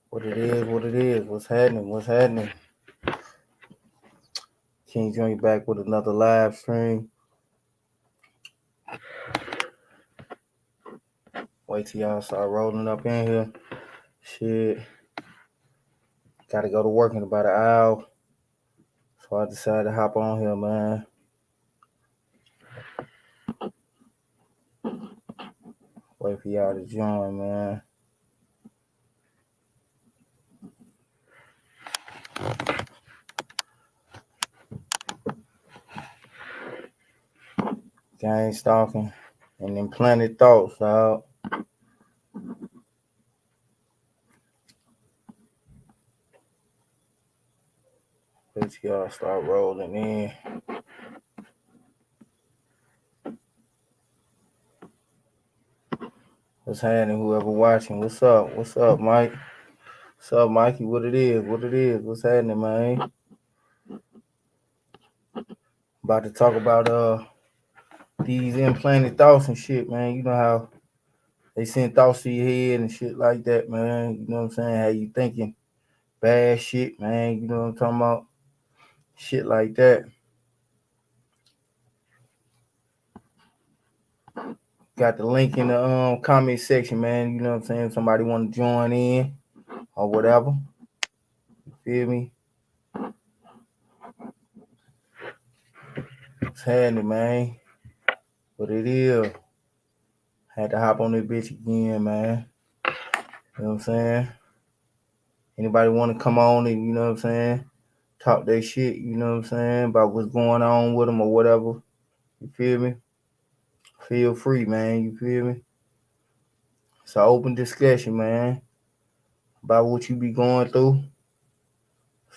What it is, what it is. What's happening? What's happening? King join you back with another live stream. Wait till y'all start rolling up in here. Shit. Gotta go to work in about an hour. So I decided to hop on here, man. Wait for y'all to join, man. Gangstalking and Implanted thoughts, dog. Wait till y'all start rolling in. What's happening? Whoever watching, what's up? What's up, Mike? What's up, Mikey? What it is? What it is? What's happening, man? About to talk about these implanted thoughts and shit, man. You know how they send thoughts to your head and shit like that, man. You know what I'm saying? How you thinking bad shit, man. You know what I'm talking about? Shit like that. Got the link in the comment section, man. You know what I'm saying? If somebody want to join in or whatever. You feel me? What's happening, man? What it is. Had to hop on this bitch again, man. You know what I'm saying? Anybody want to come on and, you know what I'm saying, talk that shit, you know what I'm saying, about what's going on with them or whatever. You feel me? Feel free, man. You feel me? It's an open discussion, man, about what you be going through.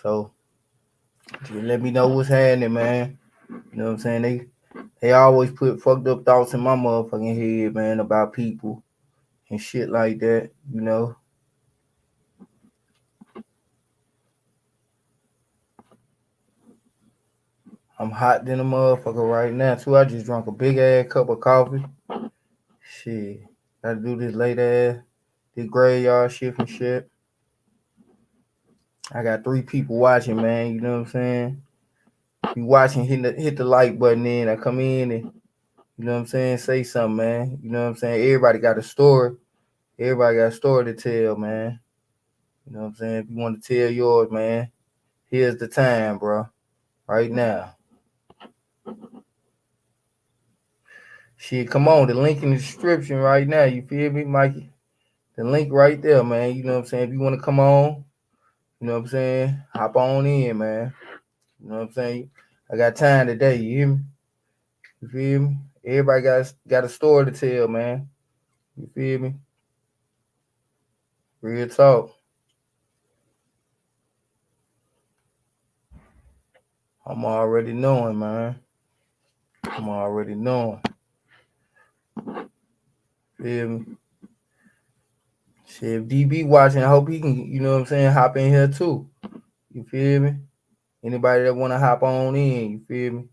So just let me know what's happening, man. You know what I'm saying? They always put fucked up thoughts in my motherfucking head, man, about people and shit like that, you know. I'm hot than a motherfucker right now, too. I just drank a big ass cup of coffee. Shit. Gotta do this late ass, this graveyard shift and shit. I got 3 people watching, man. You know what I'm saying? You watching, hit the like button in. I come in and, you know what I'm saying, say something, man. You know what I'm saying? Everybody got a story. Everybody got a story to tell, man. You know what I'm saying? If you want to tell yours, man, here's the time, bro. Right now. Shit, come on. The link in the description right now. You feel me, Mikey? The link right there, man. You know what I'm saying? If you want to come on, you know what I'm saying? Hop on in, man. You know what I'm saying? I got time today, you hear me? You feel me? Everybody got a story to tell, man. You feel me? Real talk. I'm already knowing, man. I'm already knowing. Feel me? Shit, if DB watching, I hope he can, you know what I'm saying, hop in here too. You feel me? Anybody that want to hop on in, you feel me?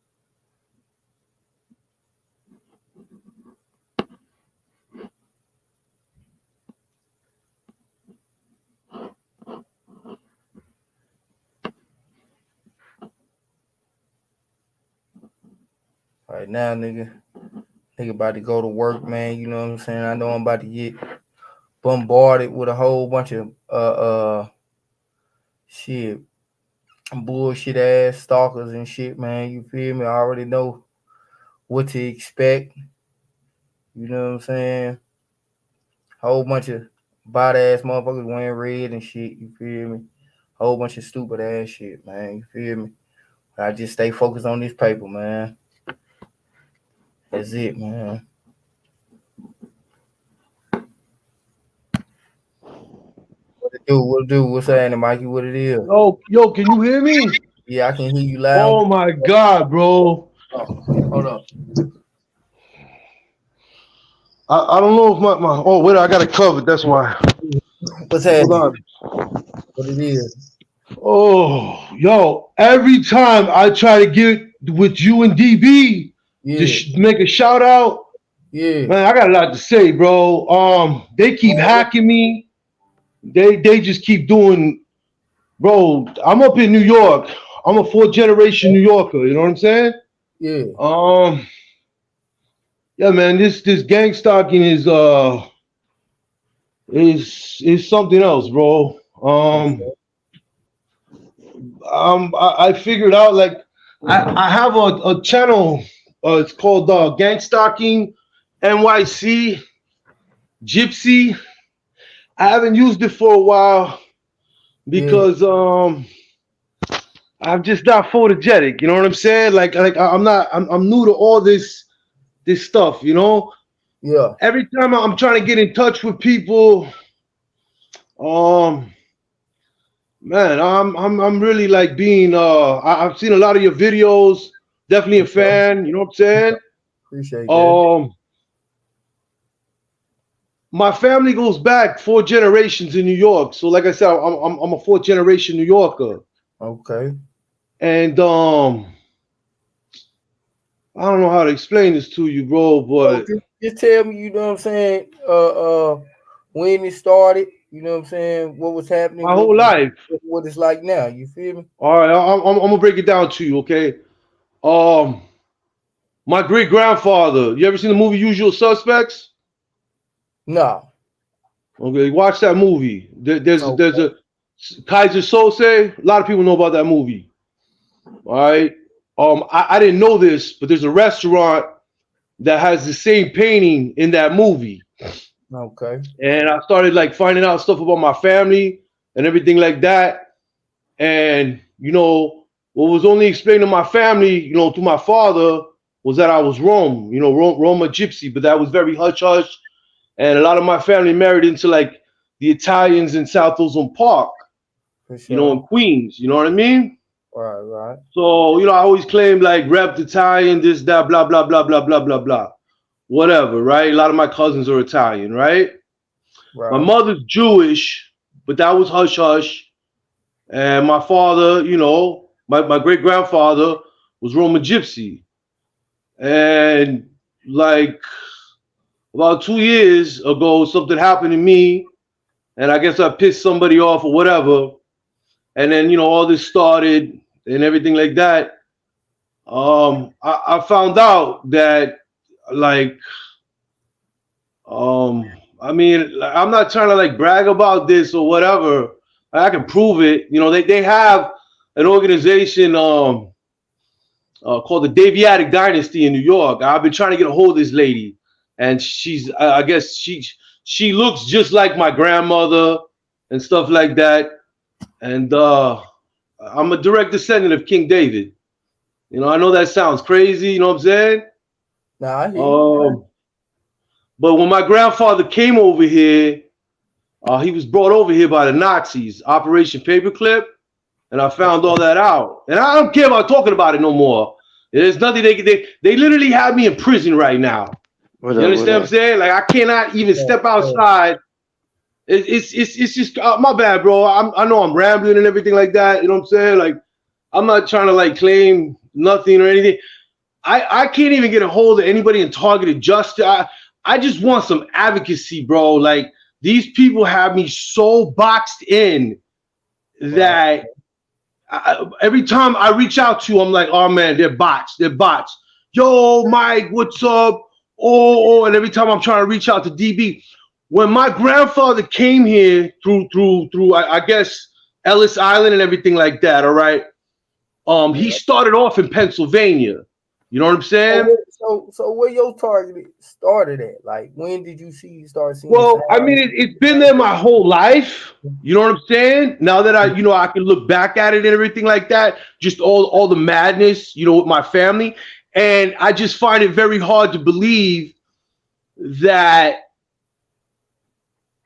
Right now, nigga about to go to work, man. You know what I'm saying? I know I'm about to get bombarded with a whole bunch of shit, bullshit ass stalkers and shit, man. You feel me? I already know what to expect. You know what I'm saying? Whole bunch of bot ass motherfuckers wearing red and shit. You feel me? Whole bunch of stupid ass shit, man. You feel me? I just stay focused on this paper, man. That's it, man. What it do? What it do? What's happening, Mikey? What it is? Yo, can you hear me? Yeah, I can hear you loud. Oh my God, bro. Hold up. I don't know if my oh wait, I got it covered. That's why. What's Hold happening? on. What it is? Oh, yo, every time I try to get with you and DB to Yeah, make a shout out, yeah. man, I got a lot to say, bro. They keep hacking me. They just keep doing, bro. I'm up in New York. I'm a fourth generation New Yorker. You know what I'm saying? Yeah. Um, yeah, man. This gang stalking is something else, bro. Okay. I figured out like I have a channel. It's called Gangstalking NYC Gypsy. I haven't used it for a while Yeah. because I'm just not photogenic. You know what I'm saying? I'm not. I'm new to all this stuff. You know. Yeah. Every time I'm trying to get in touch with people, um, man, I'm really like being. I've seen a lot of your videos. Definitely a Okay. fan. You know what I'm saying? Appreciate that. Um, my family goes back 4 generations in New York. So, like I said, I'm a fourth generation New Yorker, Okay. and I don't know how to explain this to you, bro, So but just tell me, you know what I'm saying, when it started, you know what I'm saying, what was happening my whole with life. what it's like now. You feel me? All right, I'm gonna break it down to you, okay? Um, my great grandfather. You ever seen the movie Usual Suspects? No. Okay, watch that movie. There's Okay. a Kaiser Sose. A lot of people know about that movie. All right. I didn't know this, but there's a restaurant that has the same painting in that movie. Okay. And I started like finding out stuff about my family and everything like that. And what was only explained to my family, to my father, was that I was Rome, Roma gypsy, but that was very hush hush. And a lot of my family married into like the Italians in South Ozone Park, For in sure. Queens. You know what I mean? Right, right, So, I always claimed like rep Italian, this, that, blah, blah, blah, blah, blah, blah, blah. Whatever, right? A lot of my cousins are Italian, right? My right. mother's Jewish, but that was hush hush. And my father, my great grandfather was Roman Gypsy. And like about 2 years ago, something happened to me. And I guess I pissed somebody off or whatever. And then, all this started and everything like that. I found out that, like, I mean, like, I'm not trying to like brag about this or whatever. I can prove it. They have an organization called the Daviadic Dynasty in New York. I've been trying to get a hold of this lady, and she's I guess she looks just like my grandmother and stuff like that. And I'm a direct descendant of King David. I know that sounds crazy. You know what I'm saying? Now I hear you. Um, but when my grandfather came over here, he was brought over here by the Nazis, Operation Paperclip, and I found all that out. And I don't care about talking about it no more. There's nothing they literally have me in prison right now. What You up? What understand what I'm up? saying? Like I cannot even Yeah, step yeah. outside. It's just my bad, bro. I know I'm rambling and everything like that. You know what I'm saying? Like I'm not trying to like claim nothing or anything. I can't even get a hold of anybody in targeted justice. I just want some advocacy, bro. Like these people have me so boxed in Right. that every time I reach out to, I'm like, oh man, they're bots. They're bots. Yo, Mike, what's up? And every time I'm trying to reach out to DB, when my grandfather came here through I guess Ellis Island and everything like that. All right. He Yeah. started off in Pennsylvania. You know what I'm So saying? where, so where your target started at? Like when did you start seeing Well, I mean, signs? it's been there my whole life. You know what I'm saying? Now that I can look back at it and everything like that, just all the madness, with my family, and I just find it very hard to believe that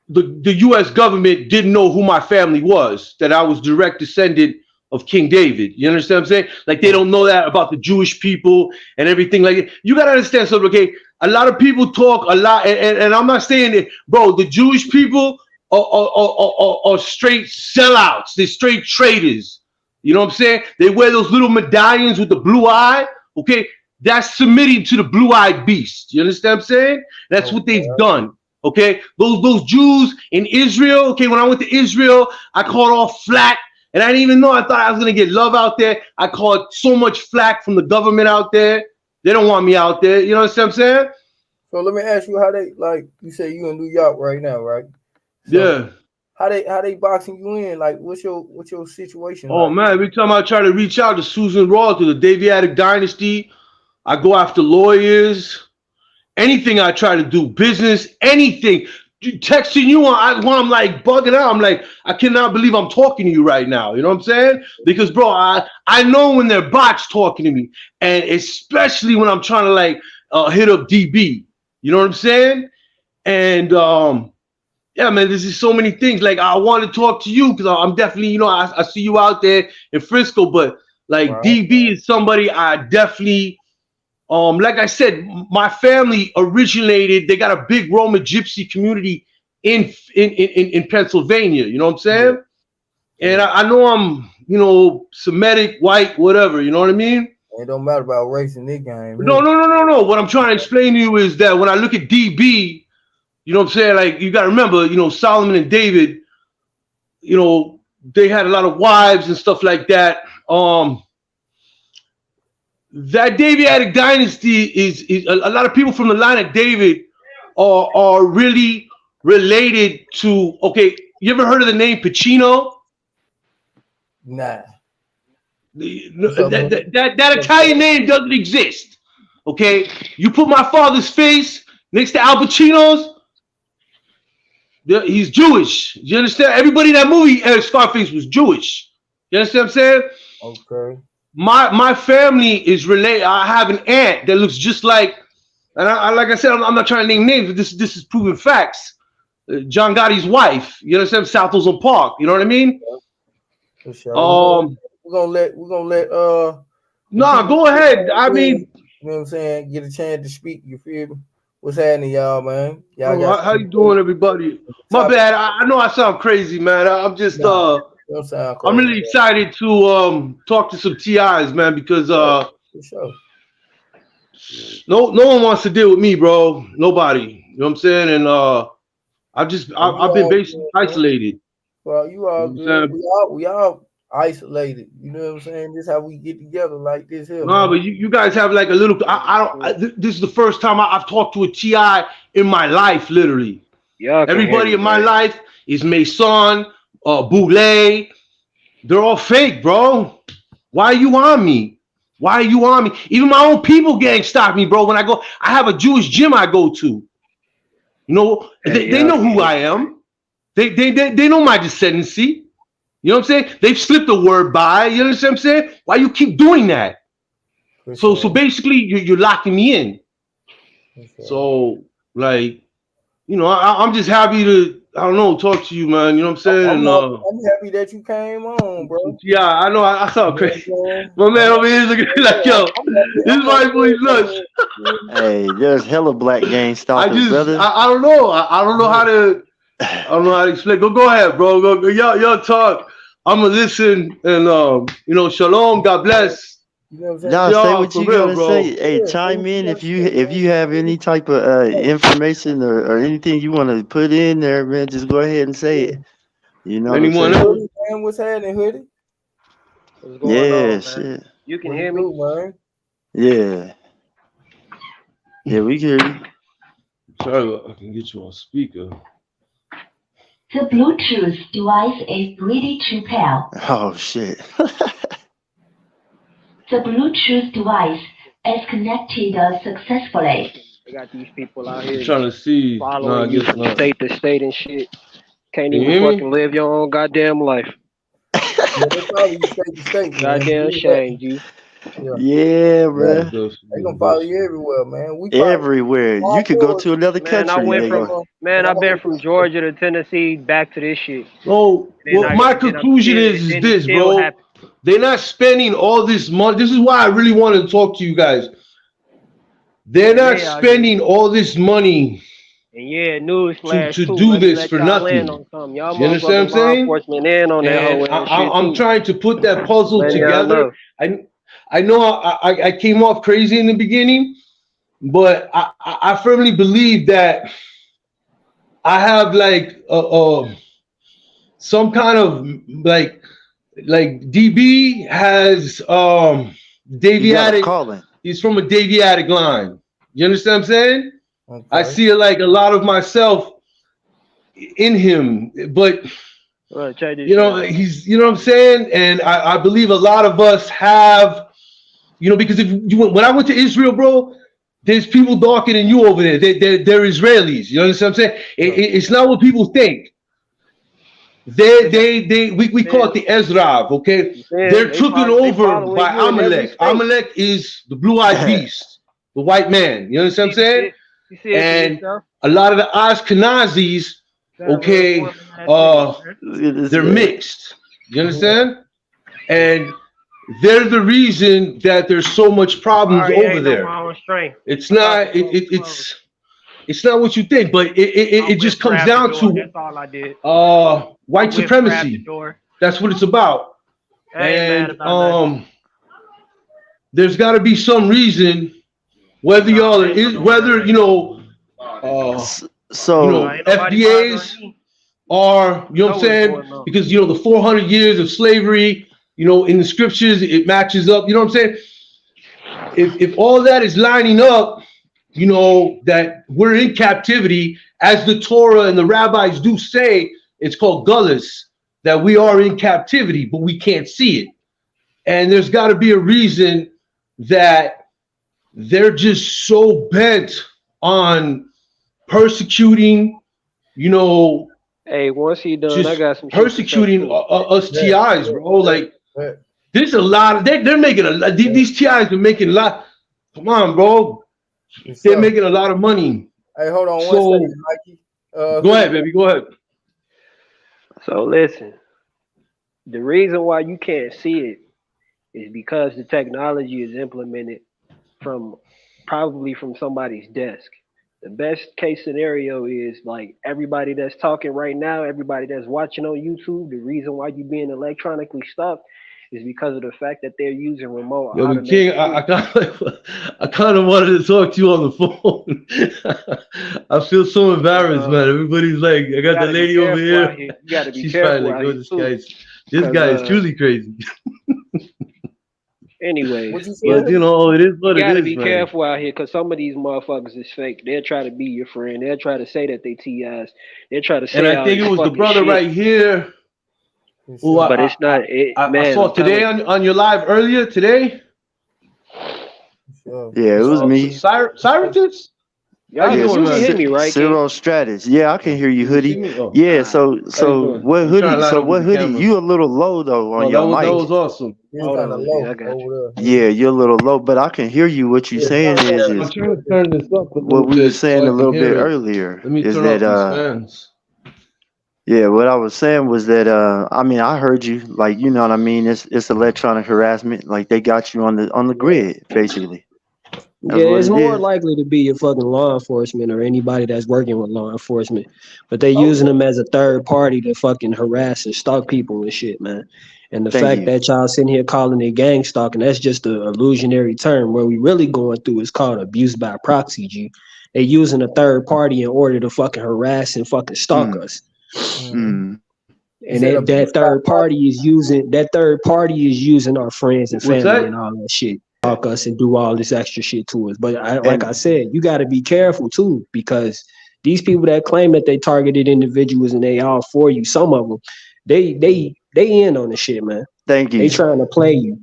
the U.S. government didn't know who my family was, that I was direct descendant of King David. You understand what I'm saying? Like they don't know that about the Jewish people and everything like that. You got to understand something, okay? A lot of people talk a lot, and I'm not saying that, bro, the Jewish people are straight sellouts. They're straight traitors. You know what I'm saying? They wear those little medallions with the blue eye, okay? That's submitting to the blue-eyed beast. You understand what I'm saying? That's what they've Okay. done. Okay, those Jews in Israel. Okay, when I went to Israel, I caught all flack, and I didn't even know. I thought I was gonna get love out there. I caught so much flack from the government out there. They don't want me out there. You know what I'm saying? So let me ask you how they like. You say you in New York right now, right? So Yeah. how they boxing you in? Like, what's your situation Oh like? man, every time I try to reach out to Susan Raw, to the Daviadic Dynasty, I go after lawyers. Anything I try to do, business, anything. Texting you when I'm like bugging out. I'm like, I cannot believe I'm talking to you right now. You know what I'm saying? Because bro, I know when they're bots talking to me, and especially when I'm trying to like hit up DB. You know what I'm saying? And yeah, man, there's just so many things. Like I want to talk to you because I'm definitely, you know, I see you out there in Frisco, but like Right. DB is somebody I definitely. Like I said, my family originated. They got a big Roma Gypsy community in Pennsylvania. You know what I'm saying? Yeah. And I know I'm, you know, Semitic, white, whatever. You know what I mean? It don't matter about race in this game. No. What I'm trying to explain to you is that when I look at DB, you know what I'm saying? Like you got to remember, you know, Solomon and David, you know, they had a lot of wives and stuff like that. That Daviadic dynasty is a lot of people from the line of David are really related to. Okay, you ever heard of the name Pacino? Nah. That Italian name doesn't exist. Okay, you put my father's face next to Al Pacino's. He's Jewish. You understand? Everybody in that movie, Scarface, was Jewish. You understand what I'm saying? Okay. My family is related. I have an aunt that looks just like, and like I said, I'm not trying to name names, but this is proven facts. John Gotti's wife. You understand? South Ozone Park. You know what I mean? For sure. We're gonna let No, go ahead. I mean, you know what I'm saying, get a chance to speak. You feel me? What's happening, y'all, man? Y'all bro, how you doing, everybody? My bad. I know I sound crazy, man. I'm just don't sound crazy, I'm really excited to talk to some TIs, man, because for sure. no one wants to deal with me, bro. Nobody. You know what I'm saying? And I've been basically isolated. Well, you all You know good. We all isolated. You know what I'm saying? This is how we get together like this here. No, Man. but you guys have like a little. This is the first time I've talked to a TI in my life, literally. Yeah, Everybody in my life is Mason, Boulay. They're all fake, bro. Why are you on me? Why are you on me? Even my own people gang stalk me, bro. When I go, I have a Jewish gym I go to. You know, they know who I am. They know my descendancy. You know what I'm saying? They've slipped a word by. You understand what I'm saying? Why you keep doing that? So basically, you're locking me in. So like, you know, I'm just happy to, I don't know, talk to you, man. You know what I'm saying? I'm happy that you came on, bro. Yeah, I know. I sound crazy. My man over here is looking like, yo, this white boy's nuts. Hey, there's hella black gang stalkers, brother. I don't know. I don't know how to. I don't know how to explain. Go ahead, bro. Go. Y'all talk. I'm gonna listen, and you know, shalom. God bless. Y'all say what you gotta say. Hey, chime in if you have any type of information or anything you want to put in there, man. Just go ahead and say it. You know Anyone what I'm else? Man, what's happening, Hoodie? What's going on, man? Shit. You can hear me, man? Yeah, we can hear you. Sorry, I can get you on speaker. The Bluetooth device is ready to pair. Oh shit. The Bluetooth device is connected successfully. I got these people out here I'm trying to see. following you from state to state and shit. Can't Can even fucking live your own goddamn life. Yeah, they follow you state to state, man. Goddamn shame, G. Yeah, bro. They gonna follow you everywhere, man. Everywhere. You could go to another country. I've been from Georgia to Tennessee back to this shit. So, my conclusion is this, bro. They're not spending all this money. This is why I really wanted to talk to you guys. They're not spending all this money. And yeah, newsflash to do this for nothing. Y'all you understand what I'm saying? In on that I'm trying to put that puzzle together. I know I came off crazy in the beginning, but I firmly believe that I have like some kind of like DB has You got a Daviatic. calling. He's from a Daviatic line. You understand what I'm saying? I Okay. see like a lot of myself in him, but Well, check this you shit know out. he's you know what I'm saying, and I believe a lot of us have, you know, because if you when I went to Israel, bro, there's people darker than you over there. They're Israelis. You understand what I'm saying? It's not what people think. We call Man, it the Ezrav, okay? man, They're taken they over following by you in every Amalek. state. Amalek is the blue-eyed beast, the white man. You understand what I'm saying? You see it for And yourself. a lot of the Ashkenazis, That real okay, woman ass niggas, man. Look at this they're guy. mixed. You understand? And they're the reason that there's so much problems Sorry, over ain't no there. my own strength. It's I'm about not. to close the clothes. It's not what you think, but My it whip just comes grabbed the down door. to That's all I did. My white whip grabbed the supremacy. door. That's what it's about. I ain't mad And about nothing. there's got to be some reason whether Nah, y'all ain't no whether So ain't nobody bothering FBAs me. are, you know what Know I'm what's saying, going on. because you know the 400 years of slavery, you know, in the scriptures it matches up. You know what I'm saying? If all that is lining up, you know, that we're in captivity, as the Torah and the rabbis do say, it's called gullus, that we are in captivity, but we can't see it. And there's got to be a reason that they're just so bent on persecuting, you know, Hey, once he done, I just got some shit to say persecuting too. us TIs, bro. Like, Bet. there's a lot of, they're making a lot, these TIs are making a lot. Come on, bro. Yes, They're sir. making a lot of money. Hey, hold on one So, second, Mikey. go ahead, baby. Go ahead. So listen, the reason why you can't see it is because the technology is implemented from probably from somebody's desk. The best case scenario is like everybody that's talking right now, everybody that's watching on YouTube. The reason why you being electronically stopped is because of the fact that they're using remote Yo, the automated king, I kind of wanted to talk to you on the phone. I feel so embarrassed, man. Everybody's like, I You got the gotta be lady over careful out here. here. You gotta be She's probably careful like, out yo, here too. this Cause guy is truly crazy. anyways, What you But said? you know, it is you what it gotta is, be man. careful out here because some of these motherfuckers is fake. They'll try to be your friend. They'll try to say that they TIs. They'll try to And say I all think this it was the fucking brother shit. right here Yes, who sir. But it's not it, I man. saw I'm telling today you. on your live earlier today. Yes, sir. yeah, it was me. Cyrus? How Y'all, you Yeah, doing, you can man? hear me, right, King? Cyril Stratus. Yeah, I can hear you, You can see hoodie. me? Oh, Yeah, Alright. how you doing? what I'm trying to hoodie? line So up with what the hoodie? camera. You a little low though on Oh, your that mic. was awesome. He was Hold kind of on, low I got you. over there. Yeah, you're a little low, but I can hear you. What you Yeah, saying turn it up. I'm is trying to turn this up a what little we were bit saying so a I can little bit hear it. earlier. Let me Is turn that off these fans. yeah, what I was saying was that I mean I heard you, like, you know what I mean, it's electronic harassment, like they got you on the grid basically. That's Yeah, what it's it more is. likely to be your fucking law enforcement or anybody that's working with law enforcement, but they using Okay. them as a third party to fucking harass and stalk people and shit, man. And the Thank fact you. that y'all sitting here calling it gang stalking, that's just an illusionary term. Where we really going through is called abuse by proxy, G. They using a third party in order to fucking harass and fucking stalk Mm, us. Mm-hmm. mm. You And said that abuse by third party is using our friends and What's family that? and all that shit, stalk us and do all this extra shit to us. But like I And said, you got to be careful too, because these people that claim that they targeted individuals and they all for you, some of them, they in on the shit, man. thank They you. trying to play you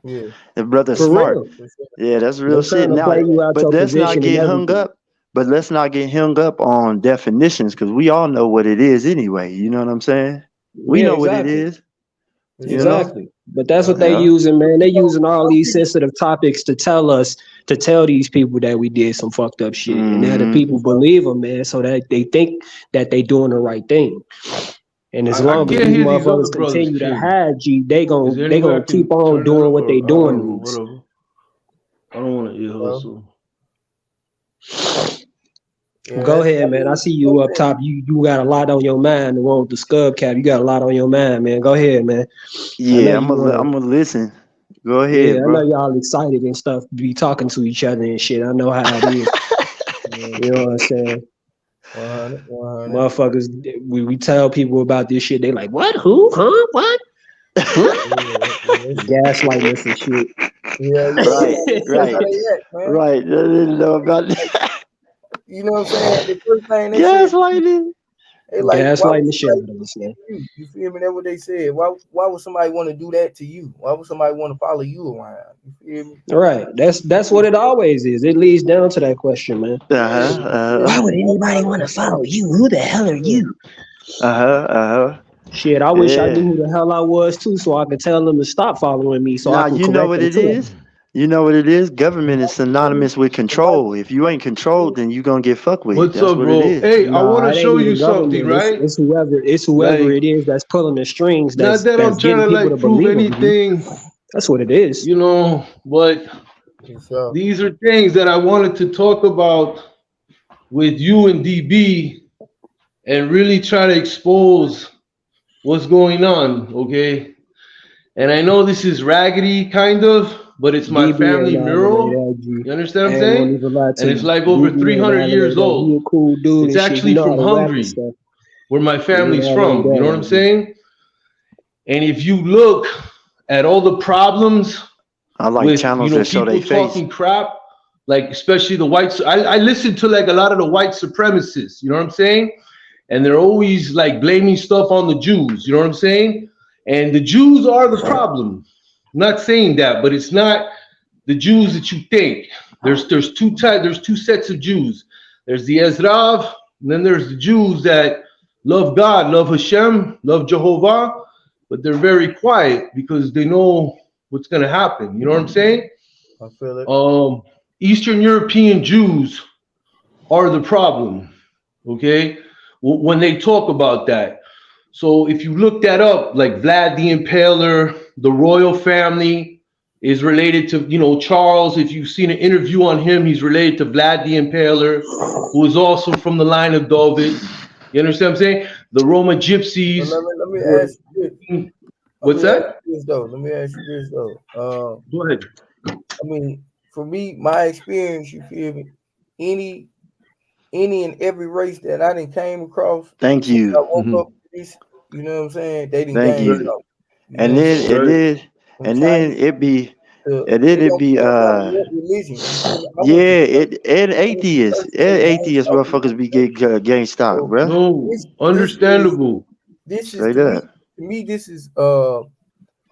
Yeah. The brother for smart. real. Yeah, that's They real shit. trying to Now, play you out but your let's not position and get hung everything. up. But let's not get hung up on definitions because we all know what it is anyway. You know what I'm saying? We Yeah, know what it exactly. is. Yes, You sir. know? Exactly. But that's what they Uh-huh. Yeah. using, man. They using all Some these people, sensitive topics to tell these people that we did some fucked up shit. And now the Hmm. people yes, sir. believe them, man, so that they think that they doing the right thing. And as I long as can't these hear these other motherfuckers brothers, continue to King. hide you, Is there any they way I gonna keep can on turn that doing up what they or I doing don't know, to us. whatever. I don't want to ear So, hustle. yeah, Go that's ahead, man. I see you up top. You got a lot on your mind. The one with the scub cap, you got a lot on your mind, man. Go ahead, man. I know Yeah, you I'm gonna listen. Go yeah, ahead, I know bro. y'all excited and stuff, be talking to each other and shit. I know how it is. yeah. You know what I'm saying? 100, 100. Motherfuckers, we tell people about this shit. They like, what? Who? Huh? What? Huh? Gaslighting us and shit. Yeah. Right, That's how right, they act, man. right. I didn't know about that. You know what I'm saying? The first thing they said, Gaslighting. they like, why would Gaslighting the shit somebody out of us, do man. that to you? You feel me? That's what they said. Why would somebody want to do that to you? Why would somebody want to follow you around? You feel me? All right. That's what it always is. It leads down to that question, man. Why would anybody want to follow you? Who the hell are you? Shit, I wish I Yeah. knew who the hell I was too, so I could tell them to stop following me, so I Now can you know correct what them it too. is. You know what it is. Government is synonymous with control. If you ain't controlled, then you gonna get fucked with. What's That's up, what it bro? is. Hey, I want Nah, to it ain't show you even something, government. right? It's whoever Like, it is that's pulling the strings. not that That's I'm trying getting to people to like prove believe them. anything, That's what it is. you know, but So, these are things that I wanted to talk about with you and DB and really try to expose what's going on, okay? And I know this is raggedy, kind of, but it's my DB ain't family all the way mural. there, G. You understand I what I'm ain't gonna saying? even lie to And it's you. like over DB ain't 300 all the way years there. He a old. cool dude It's and shit. He actually know how from to rap and Hungary, stuff. where my He ain't family's all the way from. You there, know what I'm though, G. saying? And if you look at all the problems I like with, you channels know, that show their people face. talking crap, like especially the whites, I listen to like a lot of the white supremacists. You know what I'm saying? And they're always like blaming stuff on the Jews. You know what I'm saying? And the Jews are the problem. I'm not saying that, but it's not the Jews that you think. There's two types. There's two sets of Jews. There's the Ezrav, and then there's the Jews that love God, love Hashem, love Jehovah, but they're very quiet because they know what's going to happen. You know what I'm saying? I feel it. Eastern European Jews are the problem. Okay, when they talk about that. So if you look that up, like Vlad the Impaler, the royal family is related to, you know, Charles. If you've seen an interview on him, he's related to Vlad the Impaler, who is also from the line of David. You understand what I'm saying? The Roma But gypsies let me were. ask you this. Let What's me ask that? you this though. Let me ask you this though. Go ahead. I mean, for me, my experience, you feel me? Any and every race that I done came across Thank since I you. woke up to this, you know what I'm saying? They done Thank gang you. Right, up. You know And what I'm then saying? and right. then From and China then it be to and then it it don't be care about what religion. You feel me? I went to yeah, church. and I went to atheists. church And and gang atheist stalking. motherfuckers be getting gang stalked, So bruh. No, this is understandable. Straight to me up. this is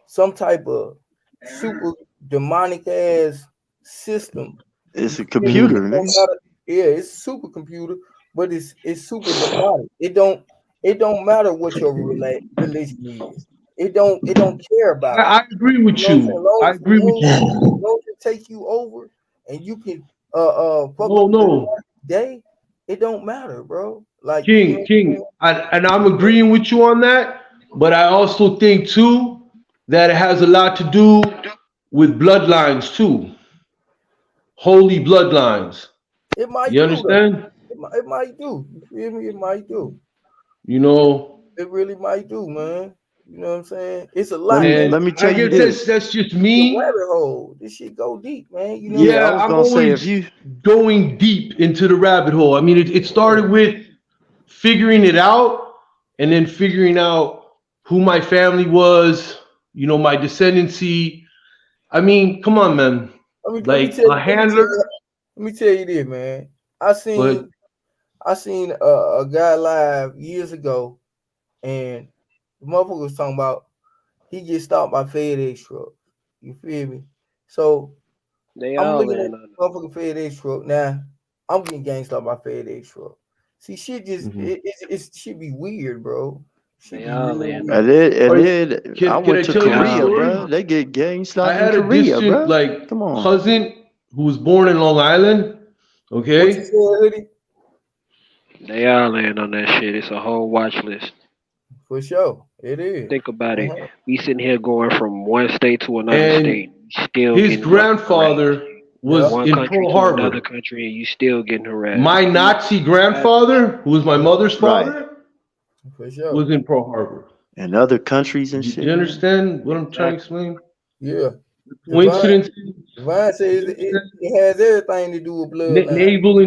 some type of super demonic ass system. You It's a feel me? Mhm. computer, It don't nigga. matter. Yeah, it's supercomputer, but it's super demonic. It don't matter what your religion is. It don't care about it. I agree You with know what I'm saying? you. I agree with you. Long as it take you over and you can fuck No, up the no. day, it don't matter, bro. Like you know King, King, and I'm agreeing with you on that, but I also think too that it has a lot to do with bloodlines too, holy bloodlines. it might You do though. understand? It might do. You feel me? It might do. You know, It really might do, man. You know what I'm saying? It's a Let lot, me man. and let me I tell you guess this. that's just The me. rabbit hole. This shit go deep, man. You know what Yeah, I Yeah, was I'm gonna say if always you going deep into the rabbit hole. I mean, it I'm saying? started with figuring it out, and then figuring out who my family was. You know, my descendancy. I mean, come on, man. Like a handler. Let me tell you this, man. I But seen I seen a guy live years ago, and the motherfucker was talking about he get stopped by FedEx truck. You feel me? So They I'm all looking at land on the motherfucking FedEx truck now. I'm getting gang stopped by FedEx truck. See, shit just mhm. it should be weird, bro. Should They be all real land weird. on it. and Or then I can went I to tell you a Korea, Wow. story? bruh. They get gang I stopped in had a Korea, distant bruh. like Come on. cousin who was born in Long Island. What you Okay, said, hoodie? They all land on that shit. It's a whole watch list. For sure, it is. Think about it. Uh-huh. We sitting here going from one state to another and state, still his getting fucking harassed. grandfather Yeah, was One in country Pearl to another Harbor. country, and you still getting harassed. My Nazi Right? grandfather, who was my mother's Right. father, for sure. was in Pearl Harbor. And other countries and You shit, man. understand what I'm trying to Exactly. explain? Yeah. Divine, Coincidence. Divine says it has everything to do with bloodline. Naval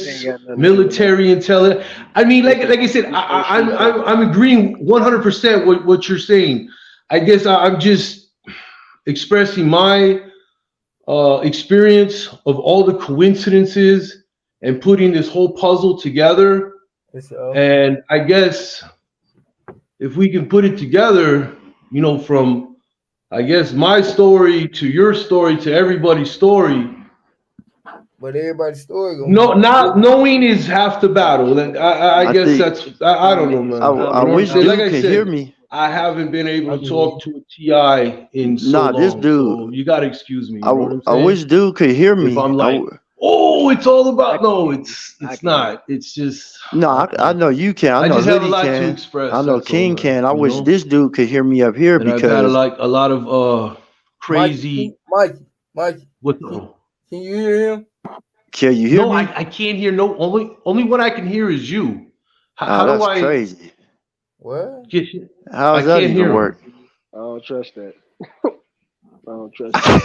It ain't intelligence, got nothing to do with nothing. military intelligence. I mean, It's like I said, I'm agreeing 100% with what you're saying. I guess I'm just expressing my experience of all the coincidences and putting this whole puzzle together. It's And I guess if we can put it together, from I guess my story to your story to everybody's story. but everybody's story gonna No, be not different. knowing is half the battle. And I I guess think that's I don't know, man. I You know what I'm wish saying? Like dude I could hear said, me. I haven't been I able to can hear talk to a TI in so Nah, this long, dude. so you got to excuse me. You know what I'm I saying? wish dude could hear If me. I'm like, oh, it's all about. No, I it's can hear not. It's just No, I I don't know. know you can. I I know just have a Hoodie lot to can. I express. know That's all, King man. can. I wish this dude could hear me up here And I've had because a lot of Mikey, crazy. Mikey, What? can you hear him? can you hear No, me? I can't hear. No, only what I can hear is you. Oh, How do that's I crazy. What? get? How I does that can't even hear him. work? I don't trust that. I don't trust that.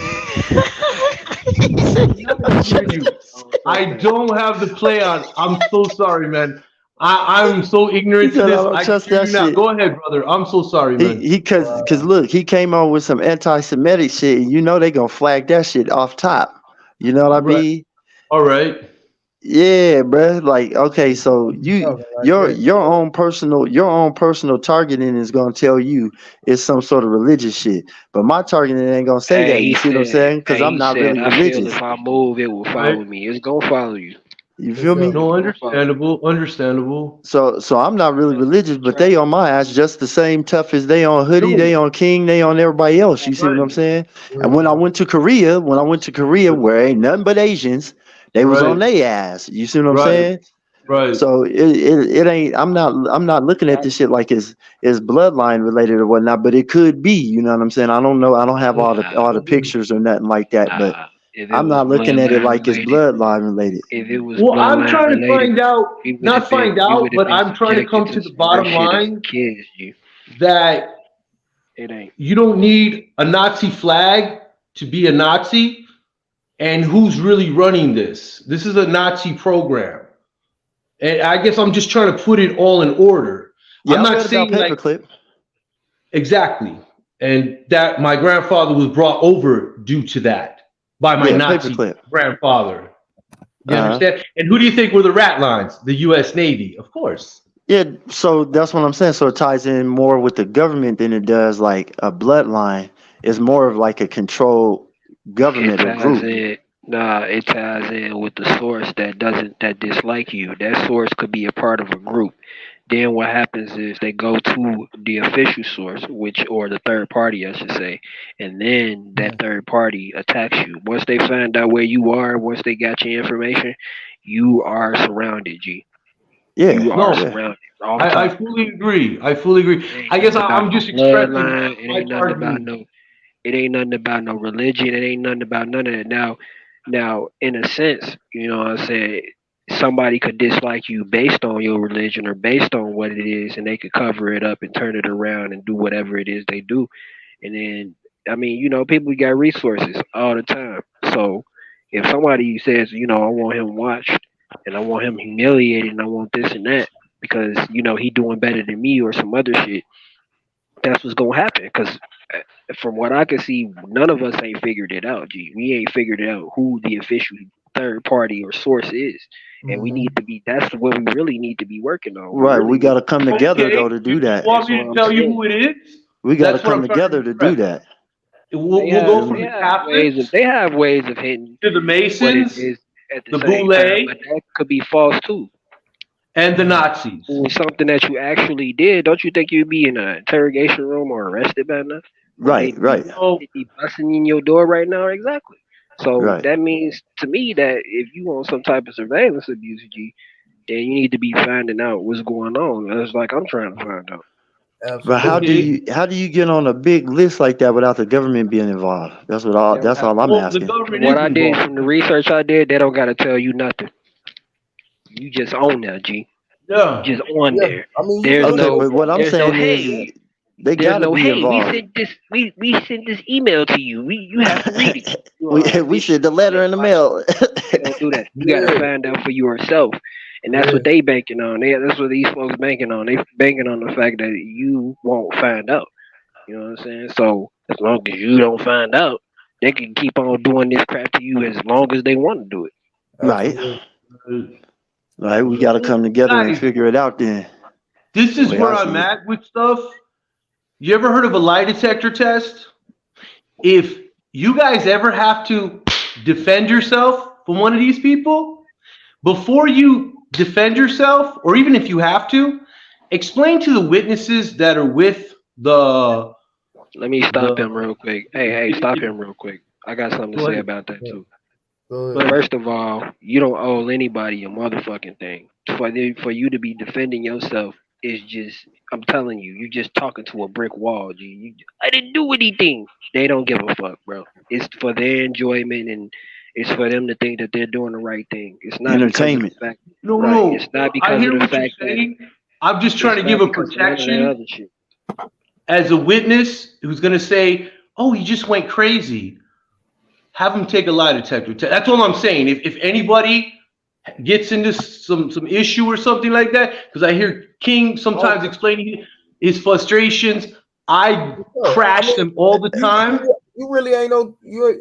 I hear you. I don't trust I that. don't have the play on. I'm so sorry, man. I'm so He ignorant to said I this. don't I can trust hear that you now. shit. Go ahead, brother. I'm so sorry, man. He cause look, he came on with some anti-Semitic shit, and you know they gonna flag that shit off top. You know what I Right. mean? All right. Yeah, bruh. Like, okay, so Talking like that. your own personal targeting is gonna tell you it's some sort of religious shit. But my targeting ain't gonna say Hey, that. You see what I'm saying? Because I'm he not said, really I feel religious. if I move, it will Right. follow me. It's gonna follow you. You It's feel me? No, It's gonna follow you. understandable. So I'm not really That's religious, the but trap. they on my ass just the same tough as they on Hoodie, No, they on King, they on everybody else. You see what right, I'm saying? And real. when I went to Korea, where ain't nothing but Asians, they was on right, their ass. You see what I'm right, saying? right. So it ain't. I'm not looking at this shit like it's bloodline related or whatnot, but it could be. You know what I'm saying? I don't know. I don't have Nah, all the pictures or nothing like that, but nah. If it I'm was not looking at it bloodline like it's related, bloodline related. if it was Well, I'm bloodline trying to related, find out, not find we out, would have but been I'm trying to subjected come to to the some worse bottom shit as line kids. You, that it ain't. you don't need a Nazi flag to be a Nazi. And who's really running this? This is a Nazi program. And I guess I'm just trying to put it all in order. I'm Yeah, I not read about saying like paperclip. exactly. And that my grandfather was brought over due to that by my Yeah, Nazi paperclip. grandfather. You Uh huh. understand? And who do you think were the rat lines? The US Navy, of course. Yeah, so that's what I'm saying. So it ties in more with the government than it does like a bloodline. It's more of like a controlled It government or ties group. in. Nah, it ties in with the source that dislike you. That source could be a part of a group. Then what happens is they go to the official source, which or the third party, I should say, and then that third party attacks you. Once they find out where you are, once they got your information, you are surrounded. G, Yeah, you are No, yeah. surrounded off I top. fully agree. I fully agree. It ain't I guess nothing about I'm no just expressing bloodline. It my ain't nothing about targeting. no. It ain't nothing about no religion. It ain't nothing about none of that. Now, in a sense, you know what I'm saying, somebody could dislike you based on your religion or based on what it is, and they could cover it up and turn it around and do whatever it is they do. And then, I mean, people got resources all the time. So if somebody says, I want him watched and I want him humiliated and I want this and that because, he doing better than me or some other shit, that's what's gonna happen. Because from what I can see, none of us ain't figured it out. G, we ain't figured out who the official third party or source is, and we Mm-hmm. need to be. That's what we really need to be working on. We Right. We really got need. to come together Okay, though to you do just that. want That's me what to I'm tell you saying. who it is? We got to That's what come I'm trying to together to do express. that. We'll go from They the have ways of Catholics hitting to the what it Masons, is at the the same time, Boule, but that could be false too. and the Mm-hmm. Nazis. When something that you actually did, don't you think you'd be in an interrogation room or arrested by now? Or Right. Right. No, they'd be busting in your door right now? Exactly. So Right. that means to me that if you want some type of surveillance abuse, G, then you need to be finding out what's going on. That's like I'm trying to find out. But Absolutely. okay. how do you get on a big list like that without the government being involved? They don't That's have all I'm Well, the asking. from government what is I did involved. from the research I did, they don't gotta tell you nothing. You just own that, G. Yeah. You just on Yeah. there. I mean, you can There's look Okay, at no it but what from I'm there's no saying hey, is They There's gotta no, be hey, involved. we sent this email to you. You have to read it. we sent the letter in the mail. They don't do that. You Yeah, gotta find out for yourself. And that's yeah. what they banking on. That's what these folks banking on. They banking on the fact that you won't find out. You know what I'm saying? So as long as you don't find out, they can keep on doing this crap to you as long as they want to do it. Right. Absolutely. Right. We gotta come together and Guys, figure it out then. this The is way where I I'm see it. at with stuff. You ever heard of a lie detector test? If you guys ever have to defend yourself from one of these people, before you defend yourself, or even if you have to, explain to the witnesses that are with Let me stop him the real quick. Hey, stop him real quick. I got something to go say ahead. about that too. Go Go ahead. ahead. First of all, you don't owe anybody a motherfucking thing. For you to be defending yourself is just, I'm telling you, you just talking to a brick wall. I didn't do anything. They don't give a fuck, bro. It's for their enjoyment and it's for them to think that they're doing the right thing. It's not because of the Entertainment. fact, No, right? It's no, not I because of hear the what you're fact that saying. I'm just trying it's to give not a because of none of that protection other shit. as a witness who's going to say, "Oh, he just went crazy." Have him take a lie detector test. That's all I'm saying. If anybody gets into some issue or something like that, because I hear King Oh, sometimes explaining his frustrations, I yeah. I crash mean, them all the time. you really ain't no.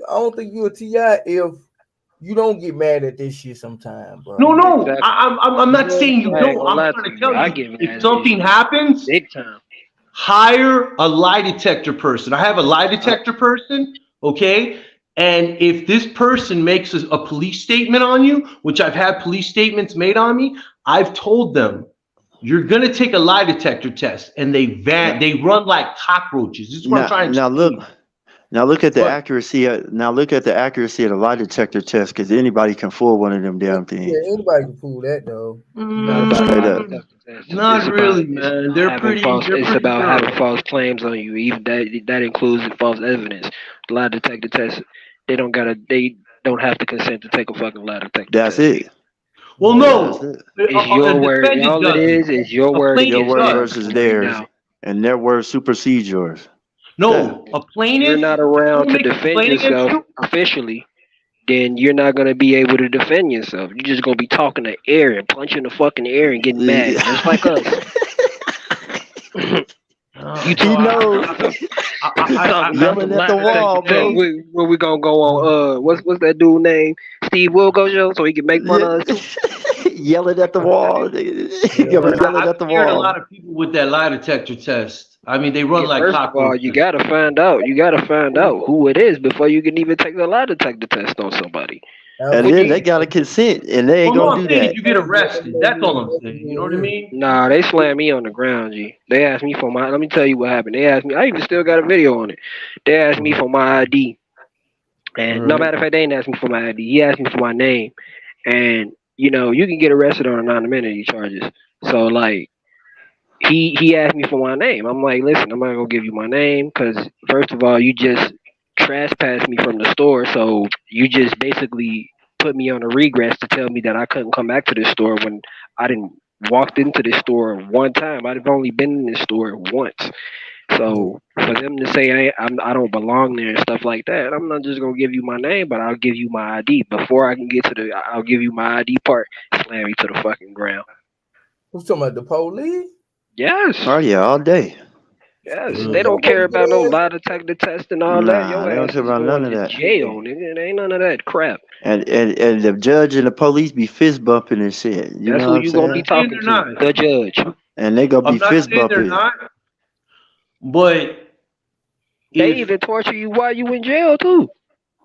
I don't think you a Ti if you don't get mad at this shit sometime, bro. No, no, Exactly. I'm You not know what saying I'm you I ain't don't. gonna I'm lie trying to to you. tell I you give it if as this something shit happens, big time. hire a lie detector person. I have a lie detector person, okay? And if this person makes a police statement on you, which I've had police statements made on me, I've told them you're gonna take a lie detector test, and Now, they run like cockroaches. This is what I'm now, trying to now look. explain. Now look at the But accuracy. Now look at the accuracy of the lie detector test, because anybody can fool one of them damn Yeah, things. anybody can fool that though. It's not about the Straight lie up. detector test. not really, man. They're It's about having thorough. false claims on you. Even that includes the false evidence. The lie detector test. They don't have to consent to take a fucking lie detector That's test. it. Well, That's no, it. It's a your word. defendant All it doesn't. is your A word Your plaintiff against word does. theirs versus right theirs, now. and their word supersedes yours. That. No, a You're plaintiff. not If around someone to makes a defend complaint against yourself you, officially. Then you're not gonna be able to defend yourself. You're just gonna be talking to air and punching the fucking air and getting mad, just like us. You He talking about knows. you talking about some Yelling at lie the detector wall, test. bro. Where we gonna go on? What's that dude name? Steve Wilco show, so he can make fun Yeah. of us too. Yelling at the wall. He Yeah, gonna be but yelling I've at the scared a wall. lot of people with that lie detector test. I mean, they run Yeah, like first of all, cockroaches. you gotta find out who it is before you can even take the lie detector test on somebody. And What then you? they gotta consent, and they ain't Well, no, gonna I'm do saying if that. you get arrested, that's all I'm saying. You know what I mean? Nah, they slammed me on the ground, G. They asked me for my. Let me tell you what happened. They asked me. I even still got a video on it. They asked me for my ID, and no Right. matter of fact, they didn't ask me for my ID. He asked me for my name, and you can get arrested on anonymity charges. So like, he asked me for my name. I'm like, listen, I'm not gonna give you my name because first of all, you just trespassed me from the store, so you just basically put me on a regress to tell me that I couldn't come back to this store when I didn't walked into this store one time. I've only been in this store once. So for them to say I don't belong there and stuff like that, I'm not just gonna give you my name, but I'll give you my ID. Before I can get to I'll give you my ID part. Slam me to the fucking ground. who's talking about the police? Yes. Oh yeah, all day. Yes, Yeah, they your don't boy care get about no ass. lie detector test and all that. Nah, Your they don't ass care is about going none of to that. jail, nigga. It ain't none of that crap. And the judge and the police be fist bumping and shit. You That's know who what I'm you gonna be saying? Saying talking they're to, not. the judge. And they gonna be I'm not fist saying they're bumping. not, but They if even torture you while you in jail too.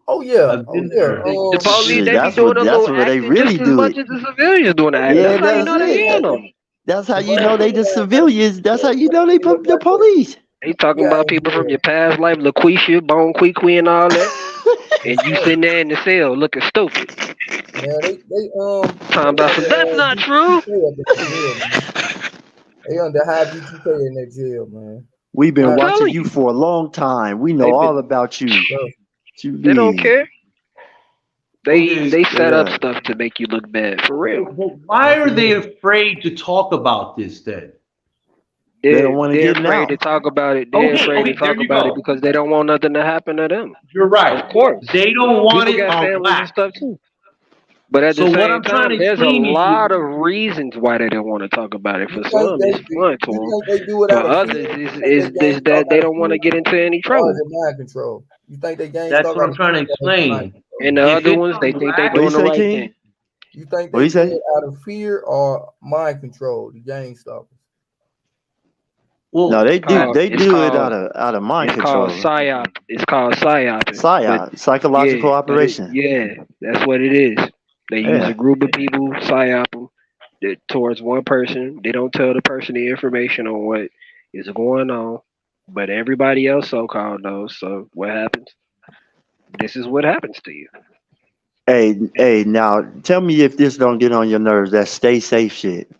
Oh yeah, I've oh been yeah. there, The police Shit, they be doing a that's little where they acting really just as do much it. as the civilians doing the acting. Yeah, That's how you that's know they in it. them. That's how you know they the yeah, civilians. That's how you know they the police. They talking yeah, about people from your past life, LaQuisha, Bone Queequeg, and all that, yes, and you sir. sitting there in the cell looking stupid. Man, Talking they about some. That's under not true. BTK up in that jail, man. They under high BTK in that jail, man. We've been I'm High, watching telling you you, for a long time. We know they've all been. about you. bro. What you They don't mean? care. okay, They Straight set up up. stuff to make you look bad for real. but why are they Absolutely. afraid to talk about this then? They don't want to They're get afraid to out. talk about it. They're Okay, afraid to okay, there talk you about it go. because they don't want nothing to happen to them. You're Of right. course, They don't want people it got on families and black. stuff too. But at the So what same I'm trying time, to there's a explain to lot you, of reasons why they don't want to talk about it. You For think some, they it's fun to you them. think they do it For out of fear? others, You think they gang is stalk that they out of don't want to fear, get into any or is trouble. it mind control? You think they gang that's stalk what out I'm of trying to fear, or is it mind explain. control? And the If other it's ones, they on think they What black, you doing the say, right King? thing. You think What they you do say? it out of fear or mind control? The gang stalkers. No, well, they do. yeah, They It's do it called out of mind it's called control. psyop. It's called psyoping. But Psyop, psychological operation. that's what it is. They use a Yeah. group of people, psyop them towards one person. They don't tell the person the information on what is going on, but everybody else so called knows. So what happens? This is what happens to you. Hey, now tell me if this don't get on your nerves. That stay safe shit.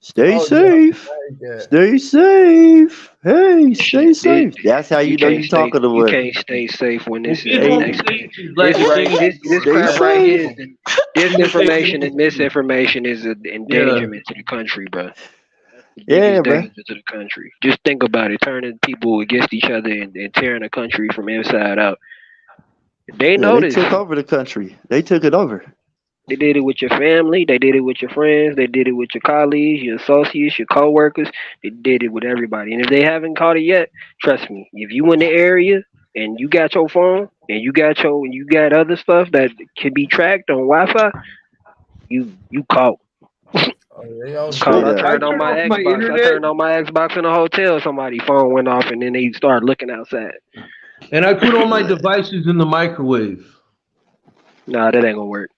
Stay Oh yeah, safe. I hate that. Stay safe. Hey, stay Shit, safe. That's how you know you talking to you what? can't stay safe when well, this being is Hey, home next. safe is This like right, saying this stay crap right here, safe. disinformation and misinformation is an yeah. endangerment to the country, bro. That's the Yeah, biggest bro. danger to the country. Just think about it, turning people against each other and tearing the country from inside out. They Yeah, know they this. took over the country. They took it over. They did it with your family. They did it with your friends. They did it with your colleagues, your associates, your coworkers. They did it with everybody. And if they haven't caught it yet, trust me. If you in the area and you got your phone and you got other stuff that can be tracked on Wi-Fi, you caught. Oh, yeah, they on Caught. Straight shit. I up. I turned on turn my off my Xbox. I internet turned on my Xbox in a hotel. Somebody's phone went off, and then they started looking outside. and I put all my devices in the microwave. Nah, that ain't gonna work.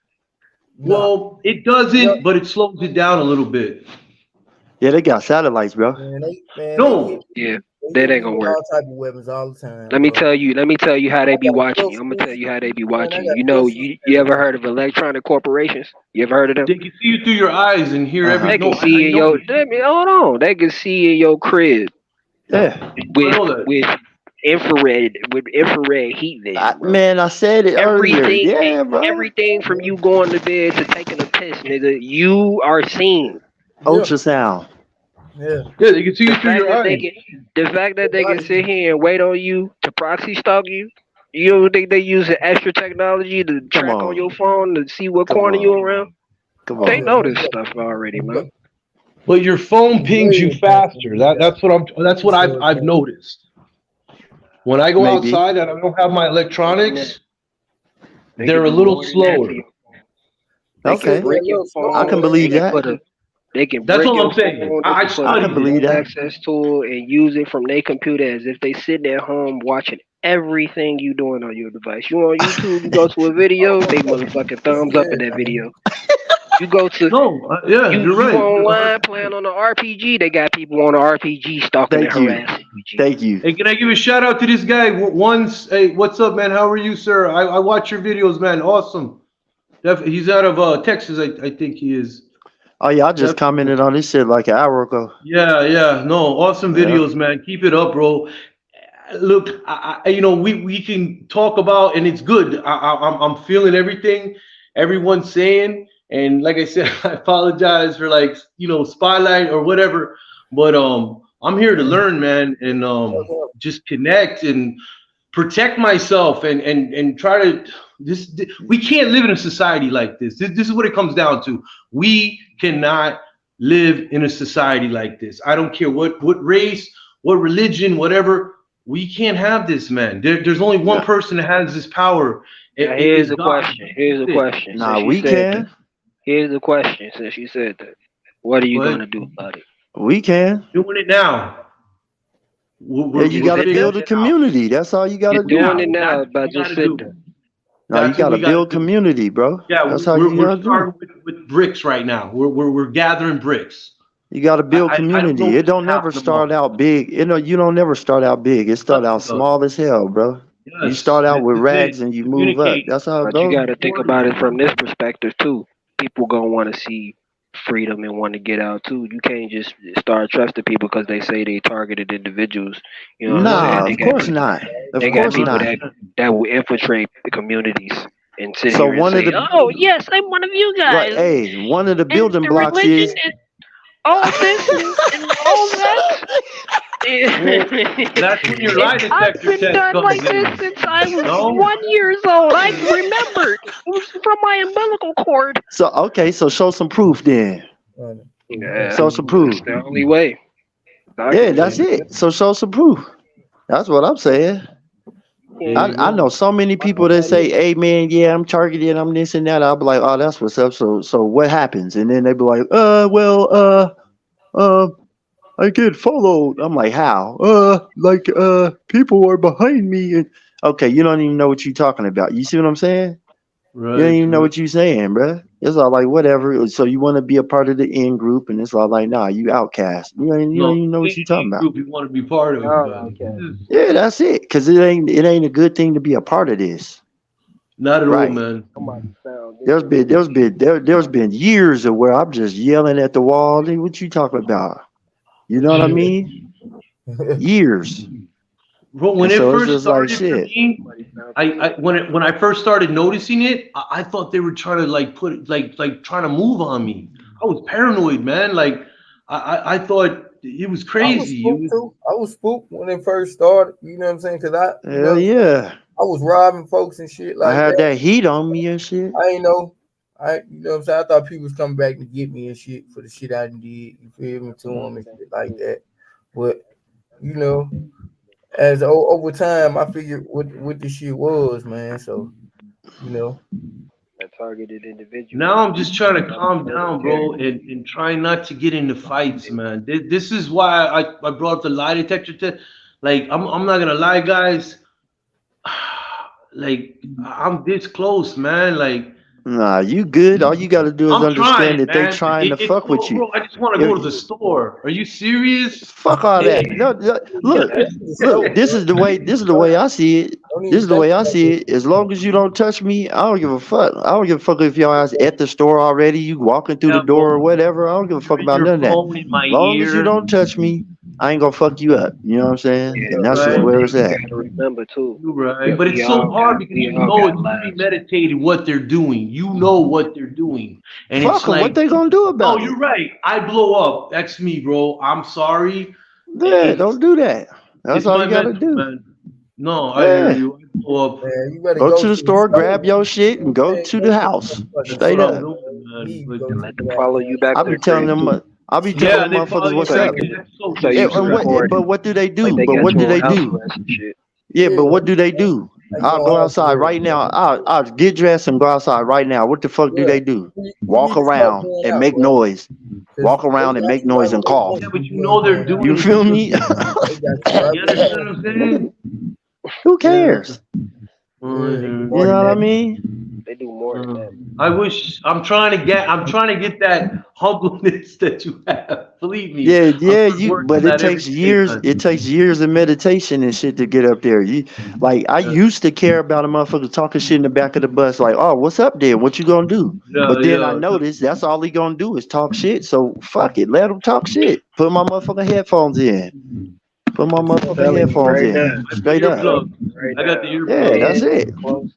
Nah, Well, it yeah, doesn't, but it slows it down a little bit. Yeah, they got satellites, bro. man, No, Yeah, they that hit ain't me gonna with work. all type of weapons all the time, Let me bro. tell you. Let me tell you how they I be got watching you. I'm gonna tell pistols, you how they be man. I watching you. got You know, pistols you and ever heard of electronic corporations? You ever heard of them? they can see you through your eyes and hear Uh every. huh. They No, can I see in know your. this. Let me hold on. They can see in your crib Yeah. I with know that. with infrared heat vision, bro. Man, I said it earlier. Everything, Yeah, bro. everything from you going to bed to taking a piss, nigga, you are seen. yeah, Ultrasound. yeah. Yeah, they can see The you through fact your that they eyes. can, the fact that they can Body sit here and wait on you to proxy stalk you. You don't think they use the extra technology to Come track on your on. phone to see what Come corner you on. around? Come Oh They yeah, on. know most this stuff already, definitely. man. But your phone It's pings you way advanced than faster. we got. That's what It's so I've advanced. noticed. When I go Maybe. outside and I don't have my More than that, electronics, they can they're a do little more than that to slower. you. You They said can Okay. they're brick a your little I can phone. slower. They believe can that. put a They can That's brick all your I'm saying. phone. They can put I a can studied it. believe remote that. access tool and use it from their computer as if they sitting at home watching everything you doing on your device. You on YouTube, you go to a Oh, video, most they definitely. motherfucking This thumbs is up in that everything. video. You go to No, yeah, you're you right. online playing on the RPG, they got people on the RPG stalking and Thank you. harassing you. G. Thank you. Hey, can I give a shout out to this guy? Once, hey, what's up, man? How are you, sir? I watch your videos, man. Awesome. He's out of Texas, I think he is. Oh yeah, I just Definitely. commented on this shit like an hour ago. Yeah, yeah. No, awesome Yeah. videos, man. Keep it up, bro. Look, we can talk about, and it's good. I'm feeling everything everyone's saying, and like I said, I apologize for like spotlight or whatever, but I'm here to Mhm. learn, man, and Most definitely. just connect and protect myself and try to we can't live in a society like this. This is what it comes down to. We cannot live in a society like this. I don't care what race, what religion, whatever. We can't have this, man. There's only one Nah, person that has this power. Now It here's is the God. question. Here's the That's it. question. nah, Since you we said that. can. Here's the question. Since you said that. What are Go you ahead. gonna do about it? We can. Doing it now. Yeah, you Just We're gotta sit there. build building a it out. community. That's all you You're gotta doing do. Yeah, it now, that's what but we got just to sit do. there. No, you That's what gotta we got to build do. community, bro. Yeah, That's all you we're gotta do. starting with bricks right now. We're gathering bricks. You gotta build I don't know community. It what's don't gonna never happen start tomorrow. out big. You don't never start out big. It start out Nothing does. small as hell, bro. You Yes, start out this with is it. rags and you move up. Communicate. That's how it But you goes. got to think about it from this perspective too. People gonna want to see freedom and want to get out too. You can't just start trusting people because they say they targeted individuals. You know what I'm saying? Nah, of course not. Of They got course people not. that will infiltrate the communities and sit So here and one of say, the "Oh yes, I'm one of you right, guys." hey, one of the And building the blocks religion is is all this and all that. That's when your lie I've detector been test done comes like this in. since I was No? 1 year old. I remembered. It was from my umbilical cord. So okay, so show some proof then. Yeah, Show some proof. that's the only way. Yeah, that's it. So show some proof. That's what I'm saying. There you I know go. so many people that say, "Hey man, yeah, I'm targeted, I'm this and that." I'll be like, "Oh, that's what's up." So what happens? And then they be like, well, uh, I get followed." I'm like, "How?" Like people are behind me. And okay, you don't even know what you're talking about. You see what I'm saying? You don't Right, even know right. what you're saying, bruh. It's all like whatever. So you want to be a part of the in group, and it's all like, nah, you outcast. You don't No, even know what any you're talking about. group you want to be part of, Oh, but okay. this is Yeah, that's it. Cause it ain't a good thing to be a part of this, not at all, right? man. Somebody found this There's in the been there's been there, there's been years of where I'm just yelling at the wall. Hey, what you talking about? You know what I mean? Years. Bro, when And it so it's first just like started for shit. me, somebody found when I first started noticing it, I thought they were trying to like put it like trying to move on me. I was paranoid, man. Like I thought it was I was crazy. It spooked was too. I was spooked when it first started. You know what I'm saying? Cause Hell yeah. I was robbing folks and shit I like had that. that heat on me and shit. I ain't know. You know what I'm saying? I thought people was coming back to get me and shit for the shit I did. You feel me? To them and shit like that. But you know, as over time, I figured what this shit was, man. So you know, that targeted individual. now I'm just trying to calm down, Military. bro, and try not to get into fights, man. This is why I brought up the lie detector test. Like I'm not gonna lie, guys. Like I'm this close, man. Like Nah, you good. All you gotta do is I'm understand trying, that they man. trying to fuck with Bro, you. bro, I just want to go to If, the store. Are you serious? fuck all Hey, that. No, no, look, that's the look. stove, man. This is the way I see it. Don't This even is the think way I about see this. it. As long as you don't touch me, I don't give a fuck. I don't give a fuck if your ass at the store already, you walking through the yeah, door or bro, whatever. I don't give a fuck hearing about your none of that. phone in my Long as you ear, don't touch me, I ain't gonna fuck you up. You know what I'm saying? Yeah, And that's that's just one right? where thing it's you at. gotta remember too. You're right. Yeah, But it's so hard because we you all know got it's lives. premeditated what they're doing. You know what they're doing, and Fuck it's them. What like, they gonna do no, about it? you're right. I blow up. That's me, bro. I'm sorry. Yeah, don't do that. That's It's all my you gotta mental, do. man. No, I hear Yeah. you. I blow up. Man, you better Go go to to the the store, store. grab your shit, and go Ain't to go the to the house. motherfucking That's what Straight I'm store. up. doing, man. You But go And to let the them follow you goddamn back I to be the store. telling crib them, too, I be telling yeah, them they follow motherfuckers you what's so you back, up. and can that's so so you can record it. But what do they Like do? they But got what you do on they house do? arrest and shit. Yeah, but Yeah, what do they do? you I'll gonna go have outside to. right now. I'll get dressed and go outside right now. What the fuck do Yeah, they do? you Walk need to start around going and out, make bro. noise. Cause Walk they around and got make you right noise where and they cough. want yeah, you. but If you you ain't know they're going out, doing You it feel because me? they got you right you where they understand want what I'm you, man. saying? Who Yeah. cares? Yeah, They do You more Mhm. than know what I that. mean? They do more than that. I wish I'm trying to get that humbleness that you have. Believe me, Yeah, I'm yeah, trying to you work on but it that every takes day, years, man. it takes years of meditation and shit to get up there. You like I Yeah, used to care about a motherfucker talking shit in the back of the bus, like, oh, what's up there? What you gonna do? yeah, But then I yeah. noticed that's all he gonna do is talk shit. So fuck it, let him talk shit. Put my motherfucking headphones in. Put my I'm motherfucking telling you headphones right in. now. I put Straight up. Telling earplugs. you right I got the now. Yeah, earplugs. that's And it. a close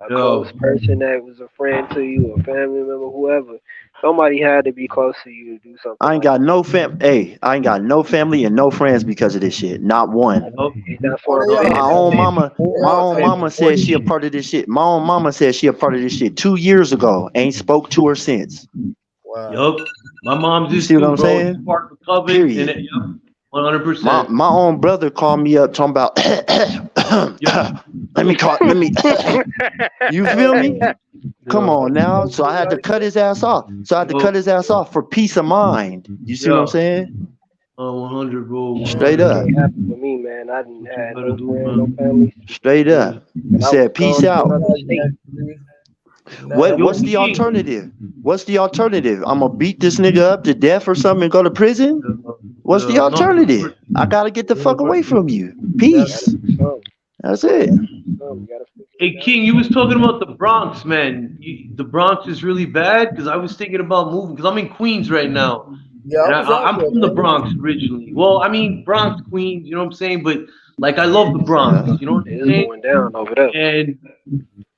Yo, person that was a friend to you, a family member, whoever. Somebody had to be close to you to do something I ain't like got this. no fam. Hey, I ain't got no family and no friends because of this shit. Not one. yo, And that's Oh, what I'm they yo. saying. My all, That's own man. maybe mama, They my all own talk maybe mama about said this she a shit. bullshit. part of this shit. My own mama said she a part of this shit 2 years ago. Ain't spoke to her since. Wow. Yup. My mom's You is see what too, I'm bro. She's saying? part of the coven, and Period. it, yep, 100%. My own brother called me up talking about Yep. let me you feel me? Man, Come Yo, on now. So I had to cut his ass off. So I had to cut yo, his ass off for peace of mind. You see what I'm yo. saying? 100, bro. Straight That 100. up. can't happen with me, man. I didn't What you have gotta no do, friend, no man? family. Straight Yeah. up. He And I was said, peace gone to out. another now you state. have to leave. What Now, Yo, what's the King. alternative? What's the alternative? I'm gonna beat this nigga up to death or something and go to prison? What's the No, alternative? I gotta get the fuck away from you. now, Gotta Peace. do something. That's it. Something. Gotta figure hey, it out. King, you was talking about the Bronx, man. The Bronx is really bad because I was thinking about moving because I'm in Queens right now, yeah, I and was out I'm there, from the man. Bronx originally. Well, I mean Bronx, Queens, you know what I'm saying? But like, I love the Bronx, Yeah. you know what I'm It's saying? going down over there. And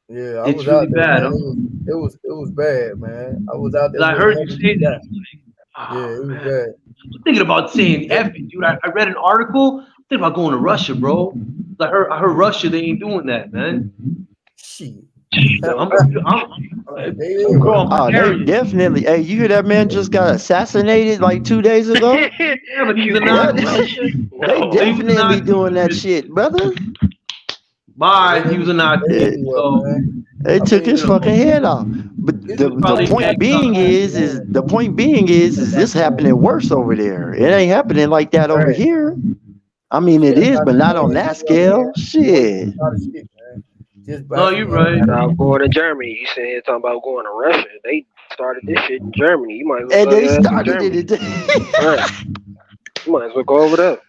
Yeah, I it's was out really there, bad. man. It was bad, man. I was out there 'Cause I where it heard you happened to say that die. Yeah, Oh, it was man. bad. I'm thinking about saying F it, dude. I read an article. I'm thinking about going to Russia, bro. I heard Russia, they ain't doing that, man. Shit. I'm, Don't They I'm, is. bro, I'm Oh, they serious. definitely. Hey, you hear that man just got assassinated like 2 days ago? Yeah, but he was you a going to What? Nazi. Russia? They No. He was a definitely Nazi. doing that shit, brother. They Bye. He was a they Nazi. Eh, everywhere, So, man. They I took mean, his you fucking know, head off. But it's he a was the probably it's gang point actually being stalking. is going the on. point being is Back this home. happening worse over there. It ain't happening like that over Right. here. I mean, Shit, it I is, got but not on friends that everywhere, man. scale. Going through Shit. a lot of shit, man. Just by No, some you're right. And I'm going to Germany. You saying talking about going to Russia? They started this shit in Germany. You might as well And go they your ass to started Germany. it. Right. You might as well go over there.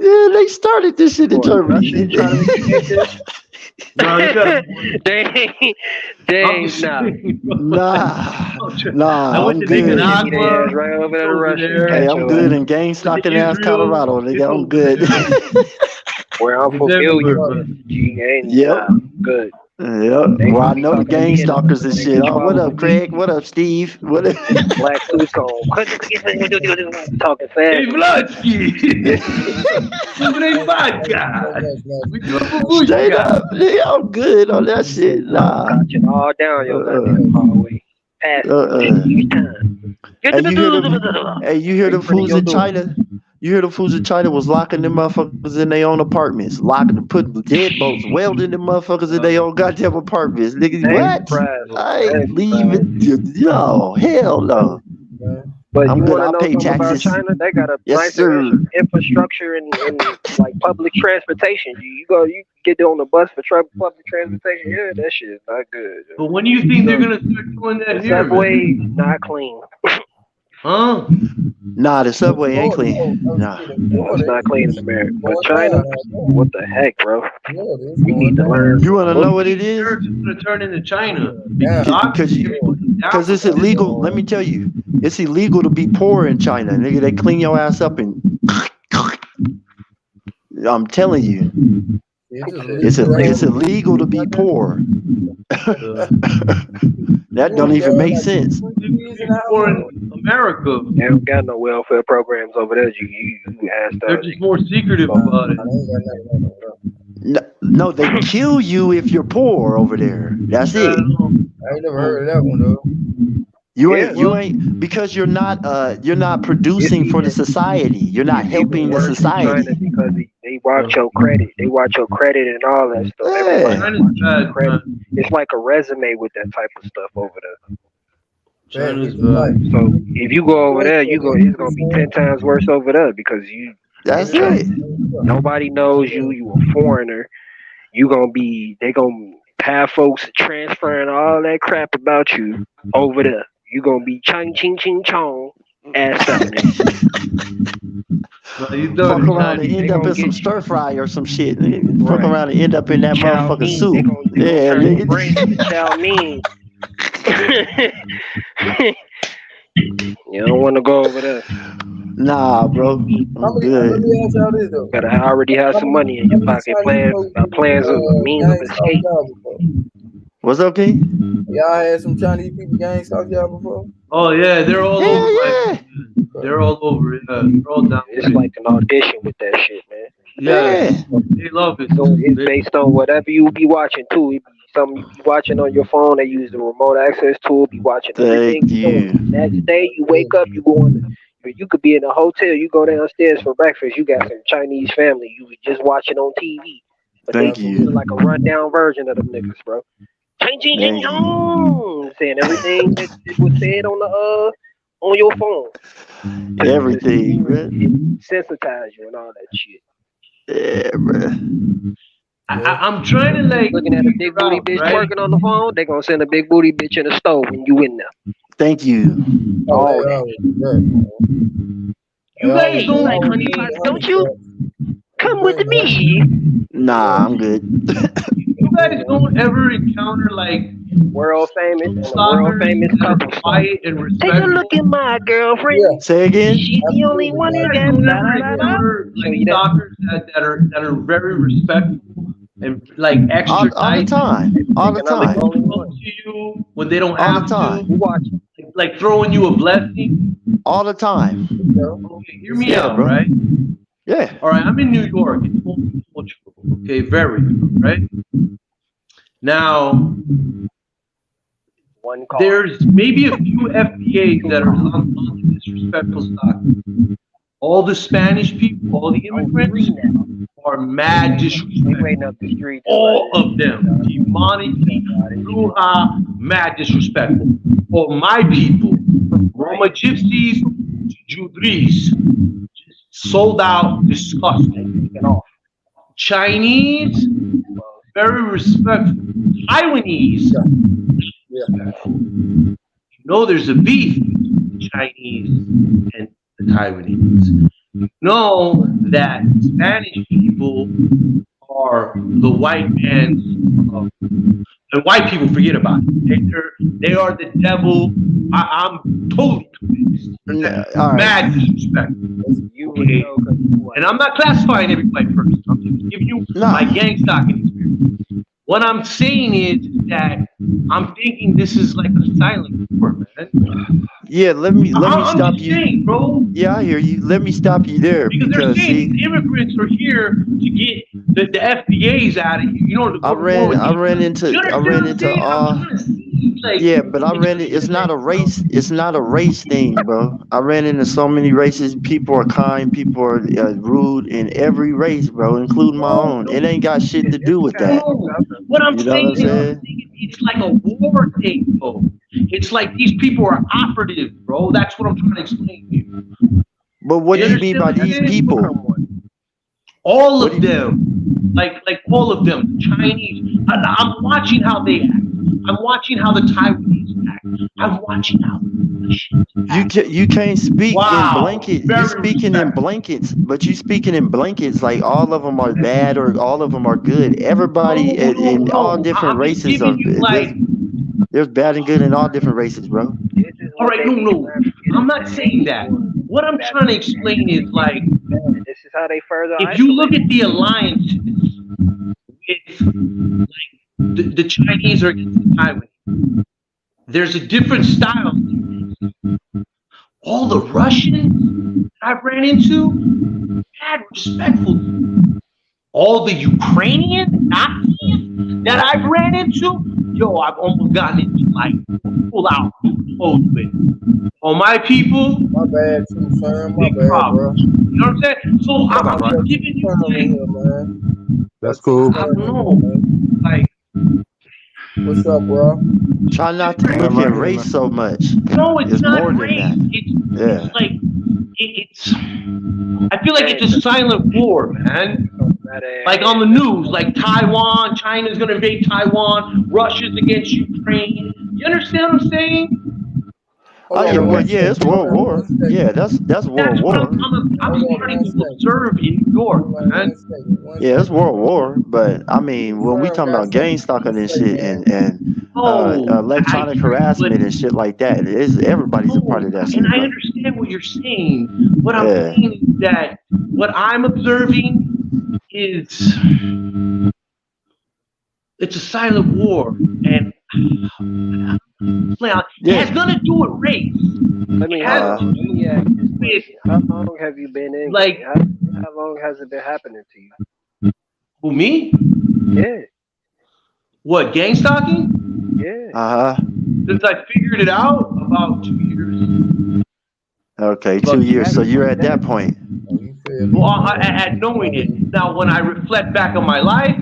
Yeah, they started this shit in Going to Germany. Russia and try to recreate this? No, you gotta be honest. they I'm ain't just nah. saying, bro. Like, Nah, I nah, went I'm to good. Send me their Nicaragua. ass right over there to Over Russia and Hey, there. catch I'm your good ass. in gang Went to stalking ass Israel. Colorado, nigga. It's I'm over good. there. Where I'm It's familiar everywhere, with, bro. G ain't Yep. nah. Good. Yep. They Well, I gonna be know the talking to gang me in stalkers and when they shit. get Oh, what 12 up, with me. Craig? What up, Steve? What up? Nigga, black suits on. Talking Hey, fast and shit. Vladsky. Добрый Thank you, thank you so podcast. much, man. We do a Straight babushka. up. Nigga, I'm good on that Appreciate shit. it, man. Nah. Got you all down your Uh-uh. goddamn hallway. Passing you shit Uh-uh. each time. Hey, you hear them? Hey, you hear Right the in front of fools your in door. China? You hear the fools in China was locking them motherfuckers in their own apartments, locking, putting deadbolts, welding them motherfuckers in their own goddamn apartments. Nigga, I ain't what? surprised. I I ain't ain't surprised. leaving. No, hell no. Man. But I'm you good. want to I'll know pay something about taxes. China? They got a Yes, nicer sir. infrastructure and like public transportation. You get on the bus for public transportation. Yeah, that shit is not good. But when do you think they're gonna start doing The that here, subway man? not clean. Huh? Nah, the The subway ain't Florida, clean. Nah. shit, in No, it's Florida, not clean in it's America. But going China, down out there. what the heck, bro? Florida, it's We need going to down. learn You from want to Well, know books. what maybe it is? America's gonna turn into It's China going because down. Cause it's Africa. illegal. Let me tell you, it's illegal to be poor in China, nigga. They clean your ass up and I'm telling you, It's just It's legal to it's illegal. illegal to be poor. Uh, That you don't only even got make like sense. two kids in They're the more household. in America. They don't got no welfare programs over there. You asked They're us. just more secretive Nah, about it. I ain't got nothing on them. No, no, they kill you if you're poor over there. That's Yeah, I it. know. I ain't never Oh, heard of that one though. Yeah, well, You ain't because you're not it's producing for the even society. You're not it's even helping the worse in China society. because they watch uh, your credit. They watch your credit and all that stuff. Everybody Yeah. China's watching your bad, credit. man. It's like a resume with that type of stuff over there. Man, China's get the life. bad. So if you go over You ain't there, gonna it's get gonna be this 10 times worse over there because That's it's like it. nobody knows you. You a foreigner. They gonna have folks transferring all that crap about you over there. You gonna be ching ching ching chong ass up, nigga. No, you know Fuck the around and Chinese. They end up gonna in some get you stir fry or some shit. Nigga. Fuck right. around and end up in that Chow motherfucking mein. They soup. gonna Yeah, turn your nigga. brain into chow mein. You don't want to go over there. Nah, bro. How I'm many? Let good. me ask y'all this though. Gotta already have some money in How your many pocket. Chinese folks Plans of means of gang stalk escape. y'all before? What's up, King? Y'all had some Chinese people gang stalk y'all before? Oh yeah, they're all over Hell my yeah. man. Okay. They're all over. Yeah, they're all down It's with it. like an audition with that shit, man. Yeah, Yeah. they love it. So it's They, based on whatever you be watching too. It be something you be watching on your phone. They use the remote access tool. Be watching everything Thank you're doing. you. Next day you wake up, you go in. You could be in a hotel. You go downstairs for breakfast. You got some Chinese family. You was just watching on TV, but they Thank doing you. like a rundown version of them niggas, bro. Ching ching ching Thank you. chong, saying everything that was said on your phone Everything, bro. sensitize you and all that shit. Yeah, bro. Yeah. I'm trying to like Looking at a figure big booty out, bitch right? twerking on the phone, they gonna send a big booty bitch in the store when you in there. Thank you. Oh, All they that. always do that, man. You guys Hey, They you don't. like always honey bring pots, the honey don't you? traps. They Come with bring the honey. me. Yeah, Nah, I'm good. You guys don't ever encounter like World famous food and a world stalkers famous that are couple star. quiet and Take a look respectful. at my yeah, girlfriend. Say again. She's the only absolutely, one You who man. guys got don't da da ever da da. encounter Show like you that. stalkers that are very respectful and like extra All the nice. time. All the Thinking I'm Like the time. they'll only come one. to you when they don't All the have time. to. Who watching? Like like throwing you a blessing? all the time. Okay, hear me Yeah, out, bro. right? Yeah. All right, I'm in New York. It's multicultural. Okay, very, right? Now, One car. there's maybe a few FBAs that are on the disrespectful side. All the Spanish people, all the immigrants are mad They disrespectful. waiting up the street. All of them, demonically, mad disrespectful. For my people, Roma gypsies, Judris, sold out, disgusting. Chinese, very respectful. Taiwanese, respectful. You know there's a beef between the Chinese and the Taiwanese. You know that Spanish people are the white man's, and white people forget about it. They are the devil. I'm totally convinced. All right. Mad disrespect. Okay. And I'm not classifying every white person. I'm just giving you my Gangstalking experience. What I'm saying is that I'm thinking this is like a silent war, man. Yeah, let me I'm stop just you. saying, bro. Yeah, I hear you. Let me stop you there Because they're because saying see, these immigrants are here to get the FBAs out of here. You know, I ran into yeah, but it's not a race thing, bro. I ran into so many races. People are kind, people are rude in every race, bro, including my own. It ain't got shit to do with that. What I'm You know what I'm saying saying? is it's like a war thing, bro. It's like these people are operatives, bro. That's what I'm trying to explain to you. But what do you mean by these people? All of them, like all of them, Chinese. I'm watching how they act. I'm watching how the Taiwanese act. I'm watching how the Russians act. You can't speak in Wow, blankets. very You're speaking in blankets, but you speaking in blankets like all of them are bad or all of them are good. Everybody in all different I'm just races giving you like. There's bad and good in all different races, bro. All right, no. I'm not saying that. What I'm trying to explain is like, this is how they further. if you look at the alliances with like the Chinese are against the Taiwanese, there's a different style. All the Russians I've ran into, mad respectful. All the Ukrainian Nazis that I've ran into, yo, I've almost gotten into like full out close with. On my people, My bad too, son. My big bad, problem. bro. You know what I'm saying? So I'm just giving you like, man. That's cool. I don't know, like. What's up, bro? Try not to look at race so much. No, it's not more race. than that. It's like it's. I feel like it's a silent war, man. Like on the news, like Taiwan, China's gonna invade Taiwan, Russia's against Ukraine. You understand what I'm saying? It's World War. Yeah, that's World War. I'm starting to observe in New York, man. Yeah, it's World War, but I mean, when we talking about Gangstalking and shit and electronic harassment and shit like that, everybody's a part of that shit. And I understand what you're saying. What I'm saying is that what I'm observing is it's a silent war, and it has nothing to do with race. Let me ask you, how long have you been in? Like, how long has it been happening to you? Who, me? Yeah. What, Gangstalking? Yeah. Since I figured it out, about 2 years. Okay, 2 years. So you're at that point. Well, at knowing it. Now, when I reflect back on my life,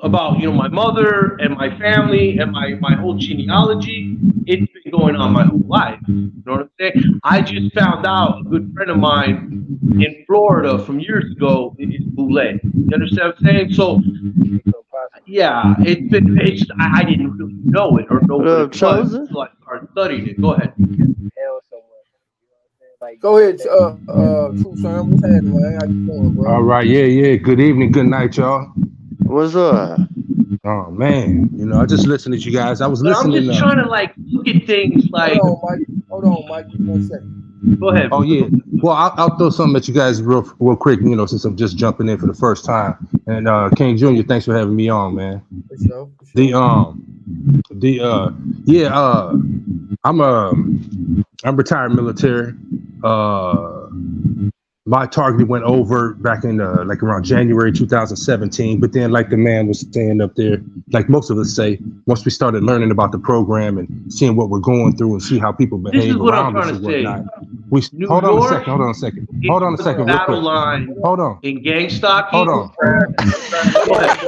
about my mother and my family and my whole genealogy, it's been going on my whole life. You know what I'm saying? I just found out a good friend of mine in Florida from years ago is Boulay. You understand what I'm saying? So yeah, I didn't really know it or know what it was until I started studying it. Go ahead. Go ahead, True Son. What's happening, man? How you doing, bro? All right, yeah. Good evening, good night, y'all. What's up? Oh man, I just listened to you guys. I was listening. I'm just trying to like look at things like. Hold on, Mike. 1 second. Go ahead. Oh yeah. Well, I'll throw something at you guys real quick. Since I'm just jumping in for the first time. And King Jr., thanks for having me on, man. For sure. I'm retired military. My target went over back in like around January 2017. But then, like the man was saying up there, like most of us say, once we started learning about the program and seeing what we're going through and see how people This behave is what I'm around us trying and to say. whatnot, we New hold on a York second, hold on a second, is hold on a the second, real battle quick. line Hold on, in Gangstalking. hold on. Go ahead.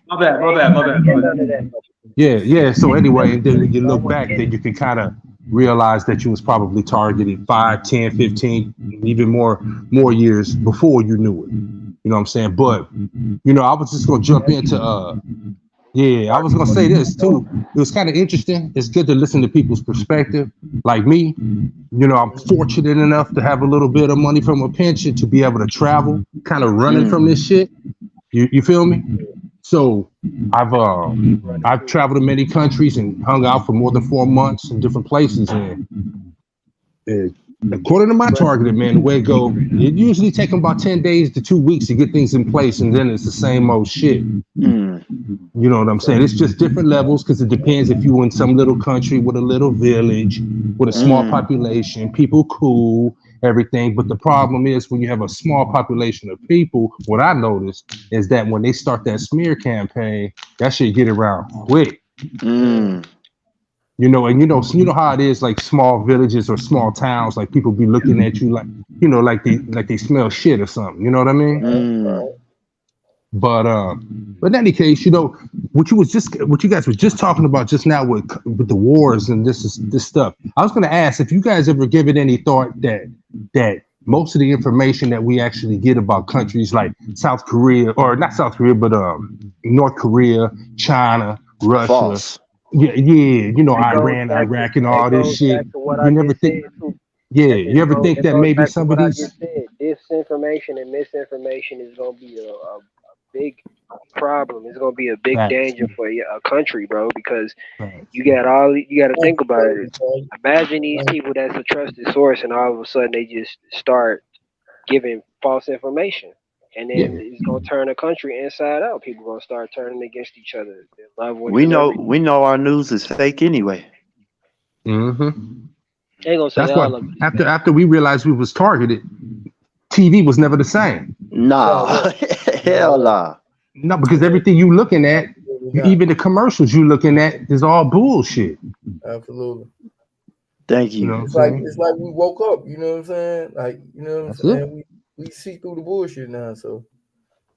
My bad. Yeah. So anyway, and then you look back, then you can kind of realize that you was probably targeted 5, 10, 15, even more years before you knew it. You know what I'm saying? But I was just gonna jump into I was gonna say this too. It was kind of interesting. It's good to listen to people's perspective. Like me, I'm fortunate enough to have a little bit of money from a pension to be able to travel, kind of running from this shit. You feel me? So I've traveled to many countries and hung out for more than 4 months in different places. And according to my targeted man, the way it go, it usually take them about 10 days to 2 weeks to get things in place, and then it's the same old shit. You know what I'm saying? It's just different levels because it depends if you in some little country with a little village, with a small population, people cool, everything. But the problem is when you have a small population of people, what I noticed is that when they start that smear campaign, that shit get around quick. And you know how it is, like small villages or small towns, like people be looking at you like they smell shit or something. You know what I mean? But in any case, what you guys were just talking about just now with the wars and this stuff. I was going to ask if you guys ever given any thought that most of the information that we actually get about countries like South Korea, or not South Korea, but North Korea, China, Russia, False. Iran, Iraq, and all this shit. You never think, you ever think that maybe some of these disinformation and misinformation is going to be a big problem. It's going to be a big danger for a country, bro, because you got to think about it. Imagine these people that's a trusted source and all of a sudden they just start giving false information. And then it's going to turn the country inside out. People going to start turning against each other. Their loved ones We know our news is fake anyway. Mm-hmm. They gonna say That's all why of it. after we realized we was targeted, TV was never the same. Nah, hell nah. No, because everything you looking at, even the commercials you looking at, is all bullshit. Absolutely. Thank you. It's like we woke up. You know what I'm saying? Like what I'm saying? We see through the bullshit now. So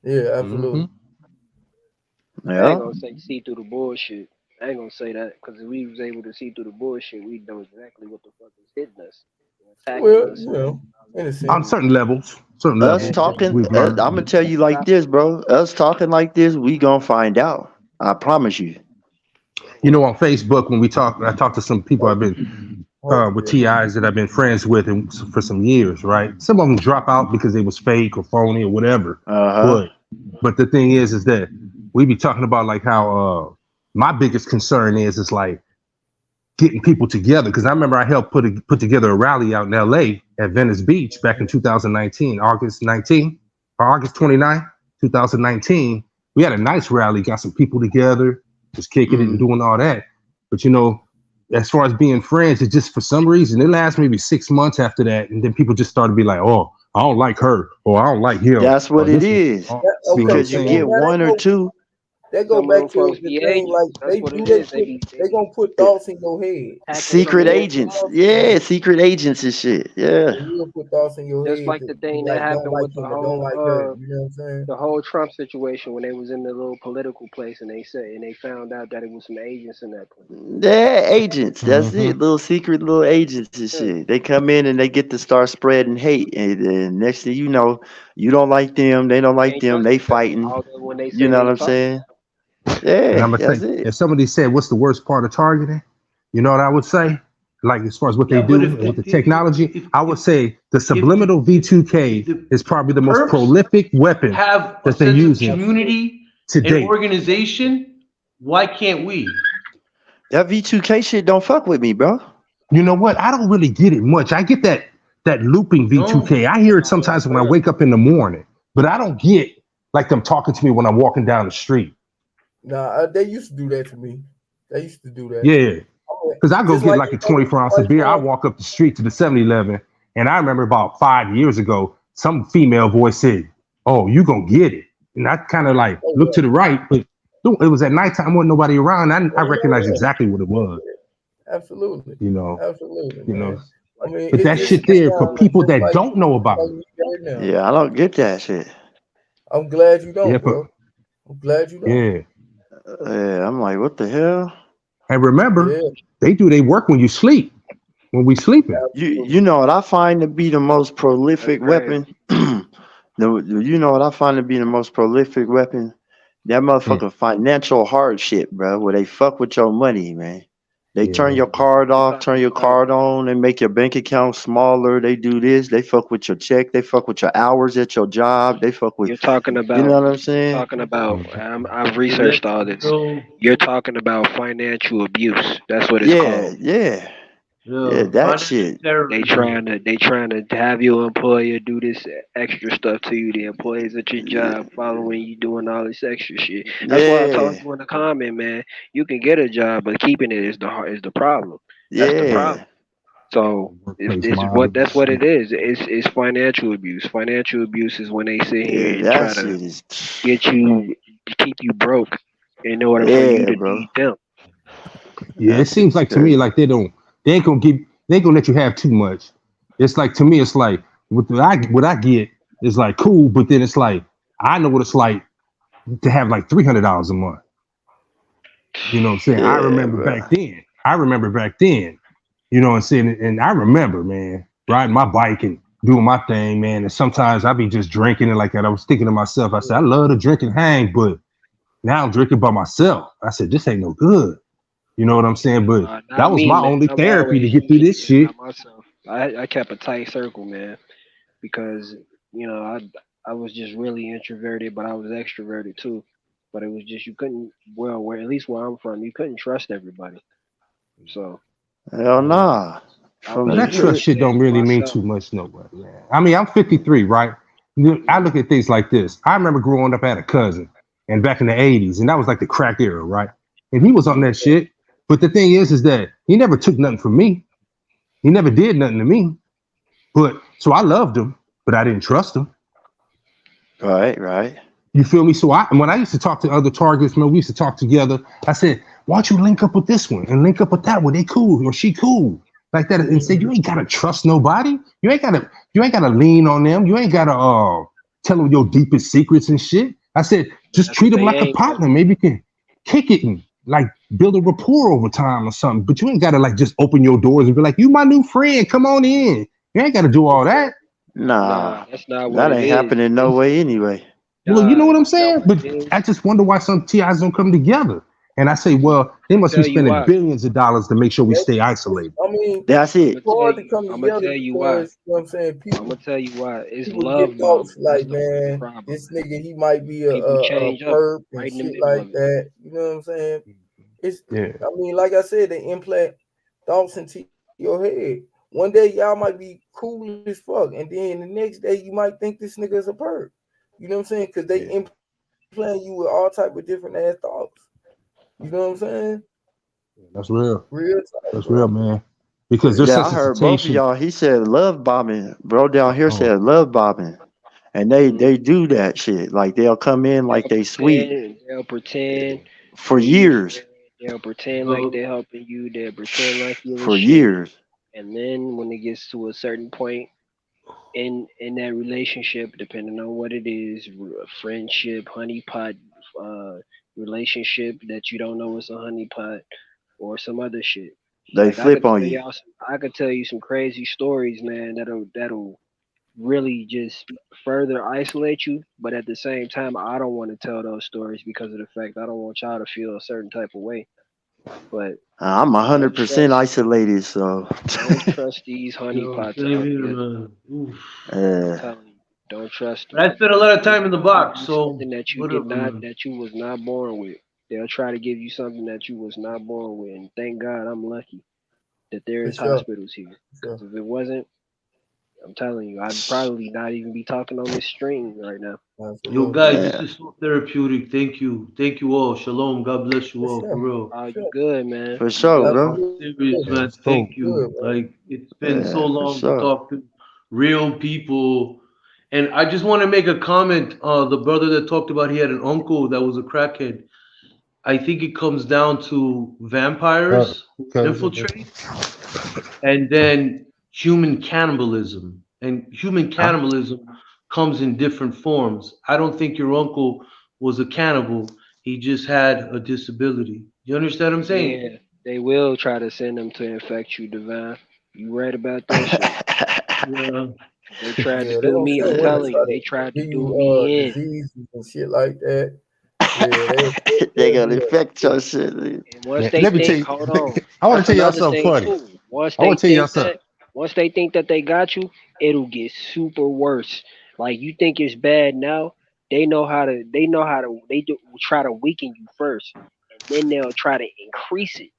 yeah, absolutely. I ain't gonna say see through the bullshit. I ain't gonna say that because if we was able to see through the bullshit, we know exactly what the fuck is hitting us, attacking us. On certain levels, us talking. I'm gonna tell you like this, bro. Us talking like this, we gonna find out. I promise you. On Facebook when I talked to some people I've been with TIs that I've been friends with for some years, right? Some of them drop out because they was fake or phony or whatever. But the thing is that we be talking about like how my biggest concern is like getting people together, because I remember I helped put together a rally out in LA at Venice Beach back in 2019, August 29, 2019. We had a nice rally, got some people together, just kicking it and doing all that. But as far as being friends, it just for some reason it lasts maybe 6 months after that, and then people just start to be like, oh, I don't like her, or I don't like him. That's what it is. Because you get one or two. That go back to the thing, like they do that shit. They gonna put thoughts in your head. Secret agents, secret agents and shit, yeah. You'll put thoughts in your head. Just like the thing that happened with the whole, you know what I'm saying? The whole Trump situation when they was in the little political place and they found out that it was some agents in that place. Yeah, agents. That's it. Little secret little agents and shit. They come in and they get to start spreading hate, and next thing you know, you don't like them, they don't like them, they fighting. You know what I'm saying? Yeah, and I'm gonna say, if somebody said, "What's the worst part of targeting?" You know what I would say? Like as far as what they do with the technology, I would say the subliminal V2K is probably the most prolific weapon that they're using. Community today. And organization. Why can't we? That V2K shit don't fuck with me, bro. You know what? I don't really get it much. I get that looping V2K. I hear it sometimes when I wake up in the morning, but I don't get like them talking to me when I'm walking down the street. Nah, they used to do that to me. They used to do that. Yeah. Because I go Just get like like a you know, 24 ounce of beer. I walk up the street to the 7-Eleven, and I remember about 5 years ago, some female voice said, "Oh, you gonna get it?" And I kind of like oh, looked to the right, but it was at nighttime, wasn't nobody around. I recognized yeah. exactly what it was. Absolutely, You know, absolutely, you know. man. I mean, But it that just shit there for sounds people just that don't know about like it. you right now. Yeah, I don't get that shit. I'm glad you Yeah, don't, bro. I'm glad you don't. yeah. Yeah, I'm like, what the hell? And remember, Yeah, they do their work when you sleep. When we sleeping. You know what I find to be the most prolific weapon? You know what I find to be the most prolific weapon? That Mm, motherfucking financial hardship, bro, where they fuck with your money, man. They turn yeah. your card You're off, turn talking your about card on, they make your bank account smaller. They do this. They fuck with your check. They fuck with your hours at your job. They fuck with, you're talking you know about what I'm saying? Mhm. I've researched all this. You're talking about financial abuse. That's what it's Yeah, called. yeah, yeah. That shit. They trying to have your employer do this extra stuff to you. The employees at your job following you doing all this extra shit. That's why I told Yeah, you in the comment, man. You can get a job, but keeping it is the problem. That's the problem. yeah, So if Workplace this is what models. that's what it is. It's financial abuse. Financial abuse is when they sit yeah. here and That try to shit is. get you keep you broke in order for you Yeah, to bro. need them. Yeah, it That shit seems is like to me crazy. like they ain't gonna give they ain't gonna let you have too much. It's like to me, it's like what I get is like cool, but then it's like I know what it's like to have like $300 a month. You know what I'm saying? I Yeah, remember bro. back then. I remember back then. You know what I'm saying? And I remember, man, riding my bike and doing my thing, man. And sometimes I be just drinking and like that. I was thinking to myself, I said, I love to drink and hang, but now I'm drinking by myself. I said, this ain't no good. You know what I'm saying? But that Not was me, my man. only I'm therapy to always get through drinking this by shit. myself. I kept a tight circle, man, because I was just really introverted, but I was extroverted too. But it was just you couldn't where at least where I'm from, you couldn't trust everybody. So Hell you know, nah. I From was Well, the that just trying trust to shit. shit stay don't to really mean myself. too much, nobody, man. I mean, I'm 53, right? I Hmm. look at things like this. I remember growing up, I had a cousin, and back in the 80s, and that was like the crack era, right? And he was on that shit. But the thing is that he never took nothing from me. He never did nothing to me. But so I loved him, but I didn't trust him. Right, right. You feel me? So when I used to talk to other targets, man, we used to talk together. I said, why don't you link up with this one and link up with that one? They cool or she cool. Like that. And say, you ain't gotta trust nobody. You ain't gotta lean on them. You ain't gotta tell them your deepest secrets and shit. I said, just That's what treat them they like a ain't partner. doing. Maybe you can kick it and like build a rapport over time or something. But you ain't gotta like just open your doors and be like, you my new friend, come on in. You ain't gotta do all that. Nah, Nah, that's not what that it ain't is. happening no It's way anyway. Well, you know what I'm you know saying? what But it is. I just wonder why some TIs don't come together. And I say, well, they I'm gonna must be tell you spending why. billions of dollars to make sure we stay isolated. I mean, That's I'm it. gonna it's tell hard to you. come I'm gonna together tell you why. because you know what I'm saying. I'm gonna tell you why. It's People get love thoughts bombing. That's like, the fucking man, problem. this nigga he might be People a change up perp and right in the shit middle like of it. that. You know what I'm saying? It's Yeah. I mean, like I said, they implant thoughts into your head. One day y'all might be cool as fuck, and then the next day you might think this nigga is a perp. You know what I'm saying? Because they Yeah. implant you with all type of different ass thoughts. You know what I'm saying? That's real. Real talk, That's real, bro. man. Because their Yeah, I heard both of sensitization. y'all. He said love bombing. Bro down here Oh, said love bombing. And Hmm. they do that shit. Like they'll come in like they sweet They'll pretend for that you the years. man. They'll pretend like they're helping you. They'll pretend like you're the For shit. years. And then when it gets to a certain point in that relationship, depending on what it is, a friendship, honeypot, uh, relationship that you don't know it's a honeypot or some other shit. They Like I flip could on tell you. y'all, I could tell you some crazy stories, man. That'll really just further isolate you. But at the same time, I don't want to tell those stories because of the fact I don't want y'all to feel a certain type of way. But I'm don't 100% trust, isolated, so don't trust these honeypots out here. I'm uh, telling you, don't trust them. I spent a lot of They'll time in the try to give box, you so something that you did whatever, not, man. that you was not born with. They'll try to give you something that you was not born with. And thank God I'm lucky that there For is sure. hospitals here. For Because if it wasn't, I'm telling you, I'd probably not even be talking on this stream right now. Yo, Absolutely. guys, Yeah, this is so therapeutic. Thank you all. Shalom. God bless you For all for sure. real. Oh, you good, man? for You sure, good? bro. Serious, Absolutely. Yeah, man. it's cool. Thank you. Good, bro. Like it's been so Yeah, for long to sure. talk to real people. And I just want to make a comment. The brother that talked about he had an uncle that was a crackhead. I think it comes down to vampires who Cousin. infiltrate and then human cannibalism. And human Huh? cannibalism comes in different forms. I don't think your uncle was a cannibal. He just had a disability. You understand what I'm saying? Yeah, they will try to send them to infect you, Divine. You read about that shit? Yeah. They tried to Yeah, they do don't me. I'm send women telling try you, to they tried to give do you me in. diseases and shit like that. Yeah, They they'll gonna do that. infect your shit. And once Man, they let me tell think, you. hold on, I want that's to tell y'all another something thing funny. too. Once I want they to tell y'all think something. that, once they think that they got you, it'll get super worse. Like you think it's bad now, they know how to. They do try to weaken you first, and then they'll try to increase it.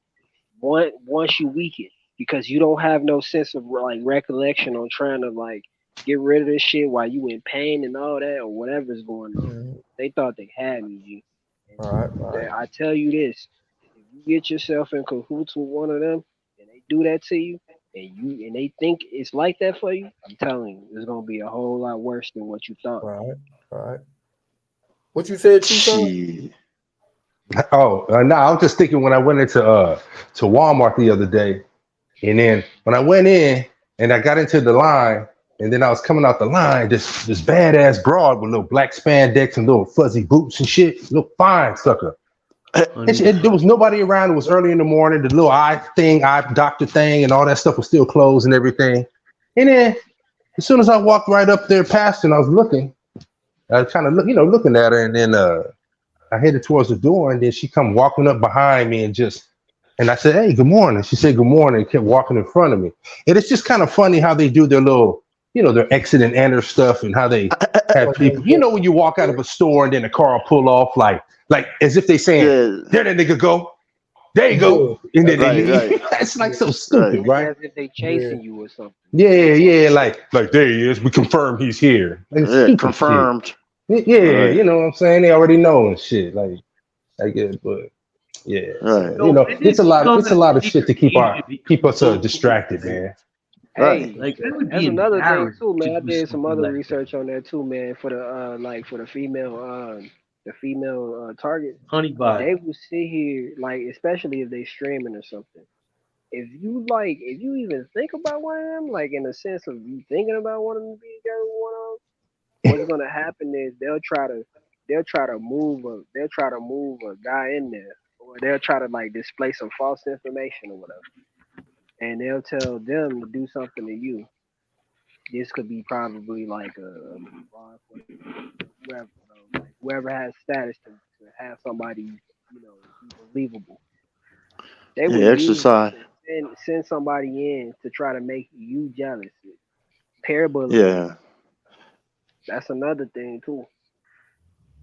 Once you weaken, because you don't have no sense of like recollection on trying to like get rid of this shit while you in pain and all that or whatever's going on. Mhm. They thought they had me, G. And Right, right, I tell you this: if you get yourself in cahoots with one of them and they do that to you, and they think it's like that for you, I'm telling you, it's gonna be a whole lot worse than what you thought. right, right. What you said, Tucson? Shit. Oh, no, I was just thinking when I went into to Walmart the other day, and then when I went in and I got into the line, and then I was coming out the line, this badass broad with little black spandex and little fuzzy boots and shit, little fine sucker. Honey There bun. was nobody around. It was early in the morning. The little eye doctor thing, and all that stuff was still closed and everything. And then as soon as I walked right up there past her and I was looking, I was kind of looking at her, and then I headed towards the door, and then she come walking up behind me and I said, "Hey, good morning." She said, "Good morning," and kept walking in front of me. And it's just kind of funny how they do their little, their exit and enter stuff, and how they have Like they people. When you walk out of a store and then the car will pull off, like as if they saying, Yeah, "There that nigga go, there you yeah, go," and then they right, leave. right, That's like Yeah, so right. stupid, like right? as if they yeah, chasing you or something. Yeah, yeah, like there he is. We confirm he's here. Like Yeah, stupid shit. confirmed. Yeah, Right, you know what I'm saying? They already know and shit. I guess, but yeah, right, Yo, when did it's a become lot a of shit secret to agent keep become us so cool, distracted, man? man. right. Hey, Like I would be that's another thing embarrassed too, to man. I do did some something other like that. research on that too, man. For the for the female target, Honey bot. they will sit here like, especially if they streaming or something. If you even think about one of them, like in the sense of you thinking about one of them to be together with one of them, what's gonna happen is they'll try to move a guy in there, or they'll try to like display some false information or whatever, and they'll tell them to do something to you. This could be probably like a law enforcement agent or whoever, like whoever has status to have somebody, be believable. They will Yeah, use that exercise. to send somebody in to try to make you jealous. Pair bullying. Yeah, That's another thing too.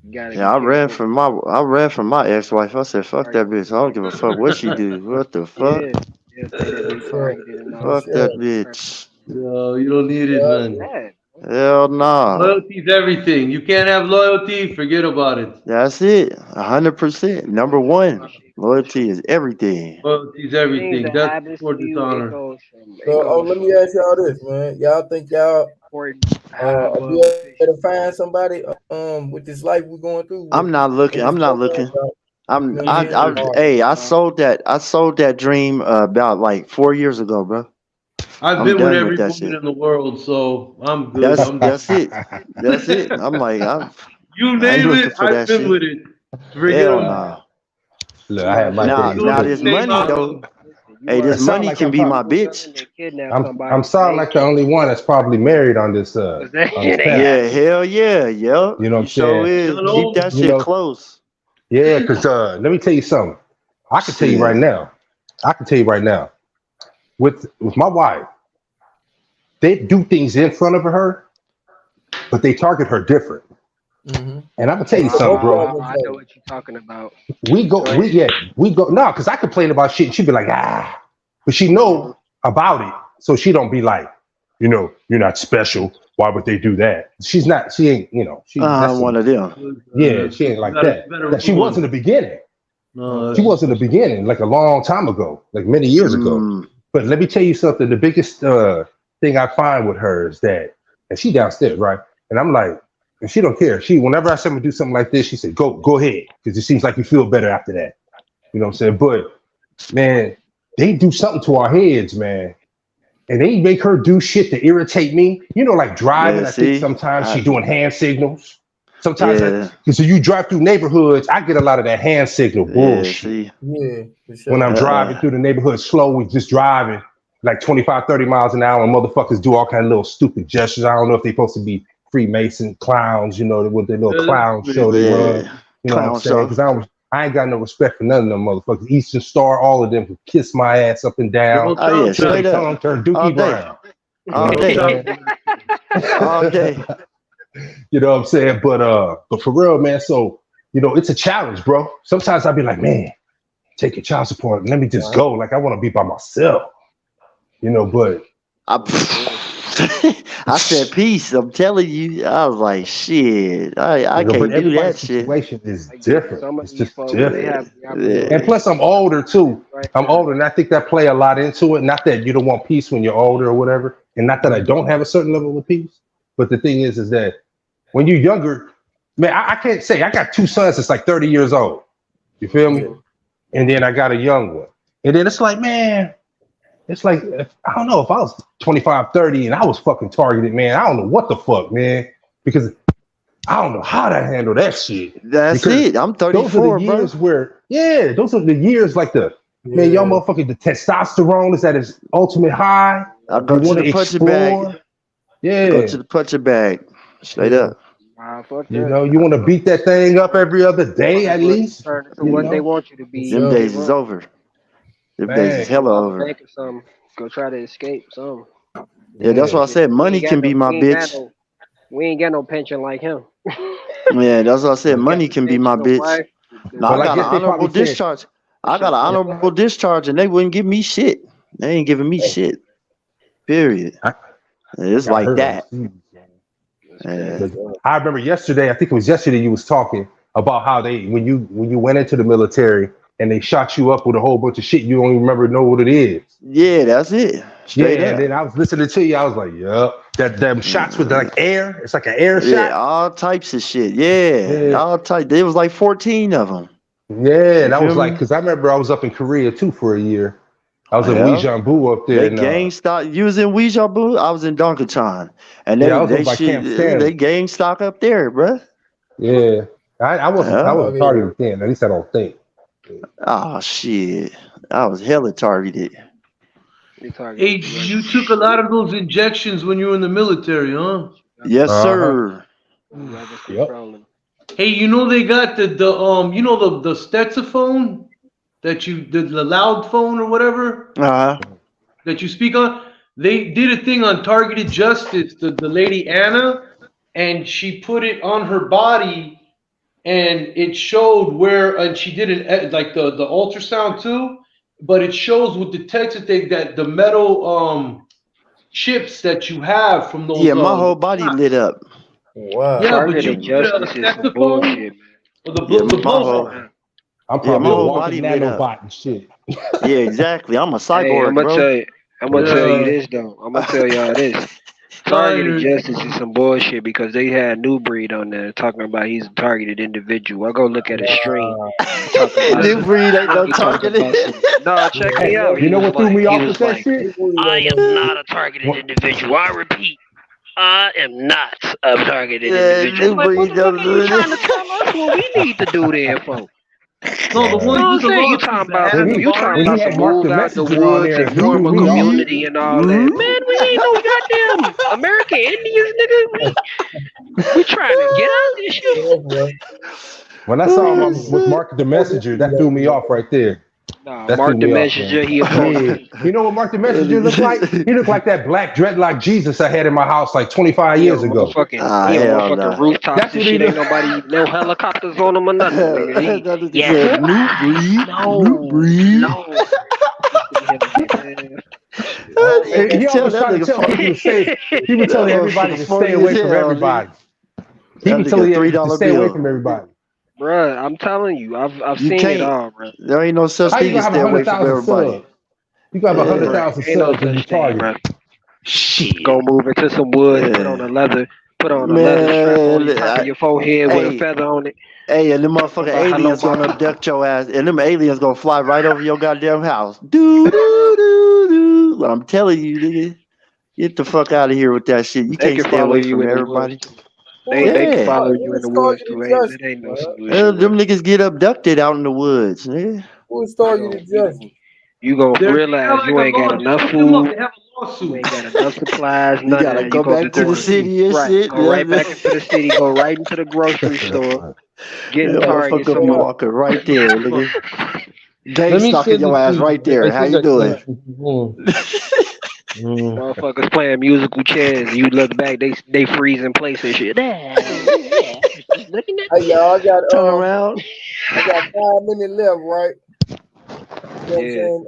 You gotta yeah. be careful with. I ran from my ex-wife. I said, "Fuck that bitch. I don't give a fuck what she do. What the fuck? Yeah, they'll say that for they sure, targeted and for all Fuck that. that sure. Be careful. bitch. No, you don't need it, Yeah, That's man. sad. Hell nah. Loyalty is everything. You can't have loyalty, forget about it. That's it. 100%. Number one, That shit goes loyalty is everything. Loyalty is things everything. that That's happens before to you. It dishonor. goes from so, let me ask y'all this, man. Y'all think y'all important high be above able to official. find somebody with this life we're going through I'm not in looking. this I'm not program, looking. you I'm know what I'm I saying? Me I either. Or hey, Uh, I sold that dream about like 4 years ago, bro. I've I'm been with done with every that woman shit. in the world, so I'm good. I'm done. That's it. That's it. I'm like You I ain't name looking it, for I've that been shit. with it. Forget Hell about it. no. Look, I had nah, my shit. Now days, Soon now as but you this name money out, though. Listen, Hey, it this sounds money like can I'm be probably my people bitch. willing to kidnap I'm somebody sound they like the only one that's probably married on this because they on this they panel. Yeah, happy. hell yeah, yep. You know what You I'm sure saying? is. Keep shalom. that You shit know, close. yeah, because let me tell you something. I can tell you right Shit. now. I can tell you right now. With my wife, they do things in front of her, but they target her different. mm-hmm. And I'm gonna tell Hey, you so something, both bro. of them I know say, what you're talking about. We go, Go ahead. we go. No, because I complain about shit, and she be like, but she know about it, so she don't be like, you're not special. Why would they do that? She's not. She ain't. That's one of them. Yeah, she ain't like that. She was in the beginning. No, She was in the beginning, like a long time ago, like many years ago. But let me tell you something. The biggest thing I find with her is that, and she downstairs, right? And I'm like, and she don't care. Whenever I say I'm gonna do something like this, she said, go ahead, because it seems like you feel better after that. You know what I'm saying? But man, they do something to our heads, man. And they make her do shit to irritate me. Like driving, Yeah, I think sometimes she's doing hand signals. Sometimes, so you drive through neighborhoods, I get a lot of that hand signal bullshit. Yeah, for sure. When I'm driving through the neighborhood slow, we just driving like 25, 30 miles an hour, and motherfuckers do all kind of little stupid gestures. I don't know if they're supposed to be Freemason clowns, with their little clown show they run. You know what I'm saying? Because I ain't got no respect for none of them motherfuckers. Eastern Star, all of them could kiss my ass up and down. Oh, yeah, straight up. Turn Dookie Brown. All day. All day. You know what I'm saying? But for real, man, so, it's a challenge, bro. Sometimes I'll be like, man, take your child support. Let me just go. Like, I want to be by myself. But I said peace. I'm telling you, I was like, shit. I can't do that shit. Situation is different. It's just different. And plus, I'm older too. I'm older, and I think that play a lot into it. Not that you don't want peace when you're older or whatever, and not that I don't have a certain level of peace. But the thing is that when you're younger, man, I can't say I got two sons that's like 30 years old. You feel me? And then I got a young one. And then it's like, man, it's like, I don't know, if I was 25, 30 and I was fucking targeted, man, I don't know what the fuck, man. Because I don't know how to handle that shit. That's it. I'm 34, those are the years where, those are the years like man, y'all motherfucking, the testosterone is at its ultimate high. I go to the punching bag. Yeah. Go to the punching bag. Straight up. You want to beat that thing up every other day at least. What they want you to be. Them days is over. Them days is hella over. Go try to escape some. Yeah, that's why I said money can be my bitch. We ain't got no pension like him. Yeah, that's what I said. Money can be my bitch. No, I got an honorable discharge. I got an honorable discharge, and they wouldn't give me shit. They ain't giving me shit. Period. It's like that. I remember yesterday. I think it was yesterday. You was talking about how when you went into the military and they shot you up with a whole bunch of shit you don't even know what it is. Yeah, that's it. Straight up. And then I was listening to you. I was like, that them shots with like air. It's like an air shot. Yeah, all types of shit. Yeah, all types. There was like 14 of them. Yeah, and I was like, because I remember I was up in Korea too for a year. I was in Weijambu up there. They Gangstalk. You was in Weijambu? I was in Donkerton. And they Gangstalk up there, bruh. Yeah. I wasn't targeted then. At least I don't think. Oh, shit. I was hella targeted. Hey, you took a lot of those injections when you were in the military, huh? Yes, sir. Yep. Hey, they got the Stetsophone the loud phone or whatever that you speak on. They did a thing on Targeted Justice, the lady Anna, and she put it on her body, and it showed where, and she did it like the ultrasound too, but it shows with the text that the metal chips that you have from those. Yeah, my whole body lit up. Wow. Yeah, but you put it on a Stetsophone or the blow. I'm probably a walking nanobot and shit. Yeah, exactly. I'm a cyborg, I'm gonna tell you this though. I'm gonna tell y'all this. Targeted Justice is some bullshit because they had New Breed on there talking about he's a targeted individual. I go look at his stream. New Breed ain't no targeted. No, check me out. You know what threw me off with that shit? I am not a targeted individual. I repeat, I am not a targeted individual. Like, what the fuck are you trying to tell us what we need to do there, folks? No, the one you talking about to move out the woods and form a community and all that. Man, we ain't no goddamn American Indians, nigga. We trying to get out this shit. When I saw him with Mark the Messenger, that threw me off right there. Nah, Mark the Messenger, he a You know what Mark the Messenger looked like? He looked like that black dreadlock Jesus I had in my house like 25 years ago. Motherfucking rooftops and shit. Ain't nobody, no helicopters on them or nothing. New breed. No. He Tell always that trying to nigga tell people to stay. He was telling that everybody to motherfucker stay funny away as from hell, everybody. nigga. He That was nigga telling you to $3 stay away bill. from everybody. Bruh, I'm telling you, I've You seen it can't. all, bro. There ain't no such How you thing gonna as have stay away from 100,000 everybody. subs? You got Yeah. 100,000 Ain't no subs and you such thing, target. bro. Shit. Go move into some woods, put on Yeah. a leather strap on Man, your top of your forehead with a hey, feather on it. and them Talking motherfucking about hello, aliens gonna mama. abduct your ass, and them aliens gonna fly right over your goddamn house. Do do do do. I'm telling you, nigga, get the fuck out of here with that shit. You They can't can stay follow away you from in the woods everybody. too. Who They can Yeah. follow you in is the woods targeted too. justice, That ain't no man? solution, bro. Them niggas get abducted out in the woods, nigga. Who is You targeted gon' you justice? gon' you gonna They have realize like you a ain't got law. Just enough look them up. food, They have a you lawsuit. ain't got enough supplies, You none of gotta that. You go go back to the to the Lawsuit. city and right, shit. go right back into the city, go right into the grocery store, get a That Target motherfucker some be more. walking right there, nigga. Let Gang me stalking send your it to ass you. right there. I How think you I doing? Motherfuckers playing musical chairs. You look back, they freeze in place and shit. Yeah, just looking at Hey y'all, Turn around. I got 5 minutes left, right? You know what I'm yeah, saying?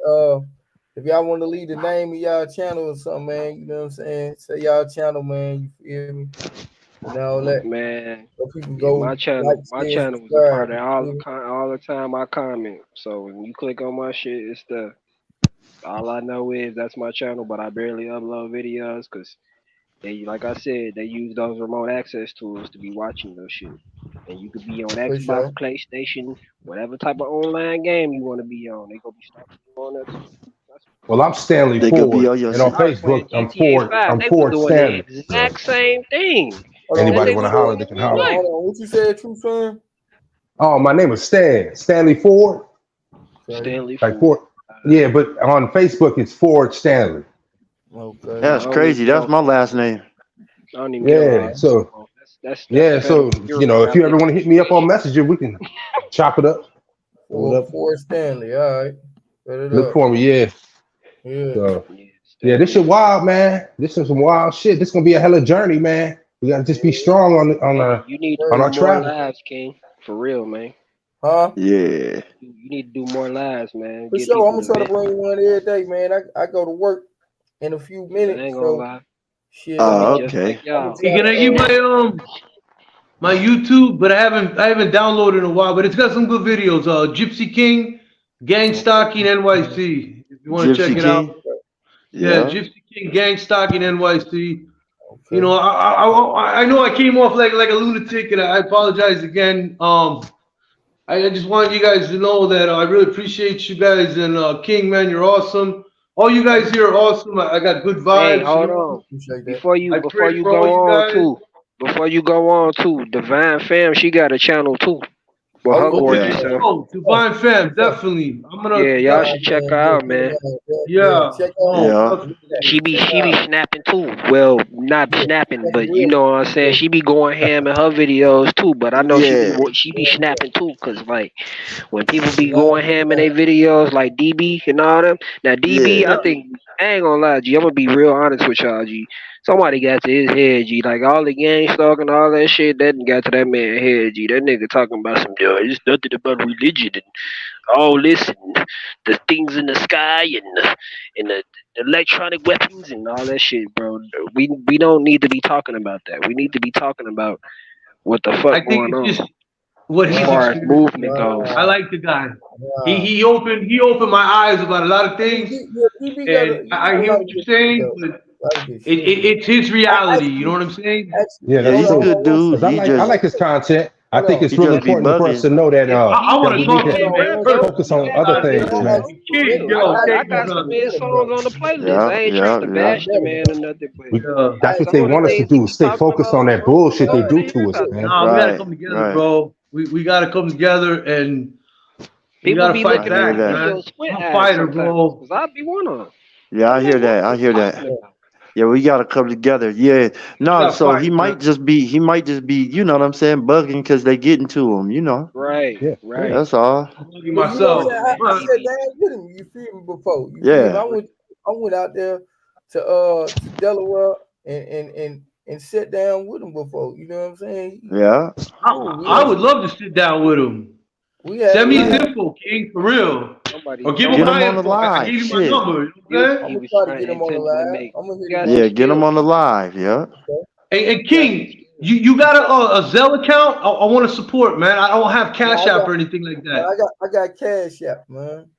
If y'all want to leave the name of y'all channel or something, man, you know what I'm saying? Say y'all channel, man. You feel me? And all that. man. So people Yeah, go like, my share, and channel was a subscribe. part of all the time I comment. So when you click on my shit, it's the all I know is that's my channel, but I barely upload videos because they, like I said, they use those remote access tools to be watching those shit. And you could be on For Xbox, sure. PlayStation, whatever type of online game you want to be on. They gonna be stalking you on that too. That's Well, I'm Stanley They could be Ford, on your and on shit. I was playing Facebook, GTA 5. I'm They was Ford doing the Stanley. So exact same thing. Hold on, That what anybody they you want to was said? holler, doing they in can real holler. Hold on, life. hold on. What you said, True Son? Oh, my name is Stanley Ford. Okay. Stanley Like Ford. Ford. Yeah, but on Facebook it's Ford Stanley. Okay. I That's don't even crazy. get That's on my last Facebook. name. I don't even get on Yeah. Facebook no So more. That's a yeah, so federal bureau if you after ever want to hit me up on investigation. Messenger, we can chop it up or whatever. For Stanley. All right. Set it Look up. for me, yeah. Yeah. So Yeah, yeah, this Stanley shit Ford. wild, man. This is some wild shit. This gonna be a hella journey, man. We gotta just be Yeah. strong Hey, you need to on do our Crazy. more travel. lives, King. For real, man. Huh? Yeah. You need to do more lives, man. For Get sure. I'm people gonna to try to vent. bring you one every day, man. I go to work in a few Cause I minutes, ain't gonna so lie. shit. I be just Okay. like I'm gonna y'all. Hey, try can I give my YouTube? But I haven't downloaded in a while. But it's got some good videos. Gypsy King, Gangstalking NYC. If you want to check Gypsy it out. King. Yeah, Yeah. Gypsy King, Gangstalking NYC. You Okay. know, I know I came off like a lunatic, and I apologize again. I just wanted you guys to know that I really appreciate you guys, and King, man, you're awesome. All you guys here are awesome. I got good Hey, vibes, you hold know. on. Appreciate that. I Before pray you for all go you on guys. too. Before you go on too, Divine Fam, she got a channel too with her Oh yeah. gorgeous Yeah. self. Oh, Divine Fam, definitely. I'm gonna Yeah, y'all should definitely, check her out, man. Yeah. yeah. Check out. No, Yeah. definitely. She be snapping too. Well, not Yeah. snapping, That's but you real. know what I'm saying. Yeah. She be going ham in her videos too. But I know Yeah. she be snapping too, cause like when people be Divine, going ham in divine. their videos, like DB and all them. Now DB, Yeah. I think I ain't gonna lie, G. I'm gonna be real honest with y'all, G. Somebody got to his head, G. Like all the gang stalking, all that shit, that got to that man head, G. That nigga talking about some, yo, it's nothing about religion and all this and the things in the sky and the electronic weapons and all that shit, bro. We don't need to be talking about that. We need to be talking about what the fuck I think going it's on just what as he's Wow. far as experiencing. movement goes. I Wow. like the guy. Wow. He opened my eyes about a lot of I mean, things, DB got and I a hear lot what of you're good shit saying, though. but A lot of good shit. it's his reality. You know Actually, what I'm saying? Yeah, Yeah, that's hold he's on, a true. hold on, good one dude. Because second. He I Hold like on, his just content. I hold think on. it's he real just be important for us bugging. to know If I want that to we DB need talk to to Hold you, can on, man. rap one though, second. focus on yeah, other I get things, with I man. asked him. you King, permission. yo, I I thank asked you, got you some brother. of his permission, songs bro. on the playlist. Yeah. I ain't trying Yeah. to Yeah. bash the Goddamn it, man bro. or nothing, but That's what some they of the want us to things he do. be Stay talking focused on about, that bro, bullshit I they want do to hear to us, about that. man. No, we got to Right. come together, Right. bro. We got to come together and we got People to be fight I looking at hear my back, that. man. videos squint I'm a eyes fighter, sometimes, bro. cause I be one of them. Yeah, I'm I like, hear what that. I you hear that. talking about? Yeah, we gotta come together. Yeah. We No, got to so he fight, man. might just be you know what I'm saying, bugging because they getting to him, you know. Right, Yeah. right. That's all. I'm bugging But you know, myself. Listen, man, I he said be that with him. You feel me before? You feel me? Yeah. I went out there to Delaware and sat down with him before. You know what I'm saying? Yeah. Cool. I would love to sit down with him. We had a Send me his line. info, King, for real. Somebody Or give told him Get him him my on the info. I live. gave you my Shit. number. You know what I'm he I'm gonna was try to trying get him on the intending to live. make. I'm gonna You hit his got ass. Yeah, some get him skills. on the live. Yeah. Hey, Got some King, skills. you got a Zelle account? I want to support, man. I don't have Nah, Cash App or anything like that. I got Cash App, man.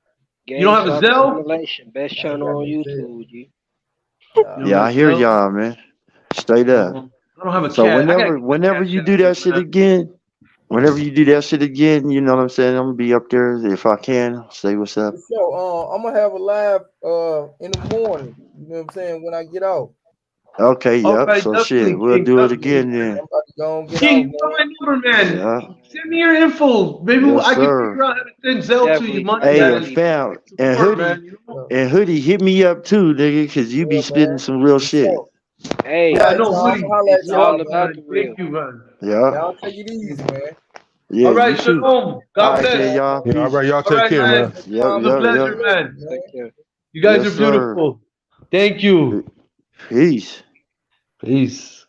You don't have a Gangstalking Zelle? Simulation, best I ain't channel got on no Zelle. YouTube, G. Nah. You don't Yeah, got I hear Zelle? y'all, man. Straight up. I don't have a So cash. I gotta whenever get you my Cash do App that though, shit man. again, whenever you do that shit again, you know what I'm saying? I'm gonna be up there if I can. Say what's up. So I'm gonna have a live in the morning. You know what I'm saying? When I get off. Okay, All yep. right, So shit, definitely, we'll King. do it Definitely. again I'm then. about to go and get King, off, you got man. my number, man. Yeah. Send me your info. Maybe Yes, I can sir. figure out how to send Zelle to you Definitely, money, Hey, man. and definitely, bro. fam, and Support, hoodie, man. You know? Yeah, hit me up too, nigga, cause you be yeah, spitting man. some real For shit. sure. Hey, Yeah, I All right, know, y'all. I'm Woody. gonna holler it's at You're all y'all, awesome, man. about man. the real. Thank you, man. Yeah. Y'all take it easy, man. Yeah, All you right, too. shalom. All God right, bless. then, y'all. Yeah, all Peace. right, y'all All take right, care, man. man. It Yep, was a yep, yep. pleasure, man. Man. Take care. You guys Yes, are sir. beautiful. Thank you. Peace. Peace.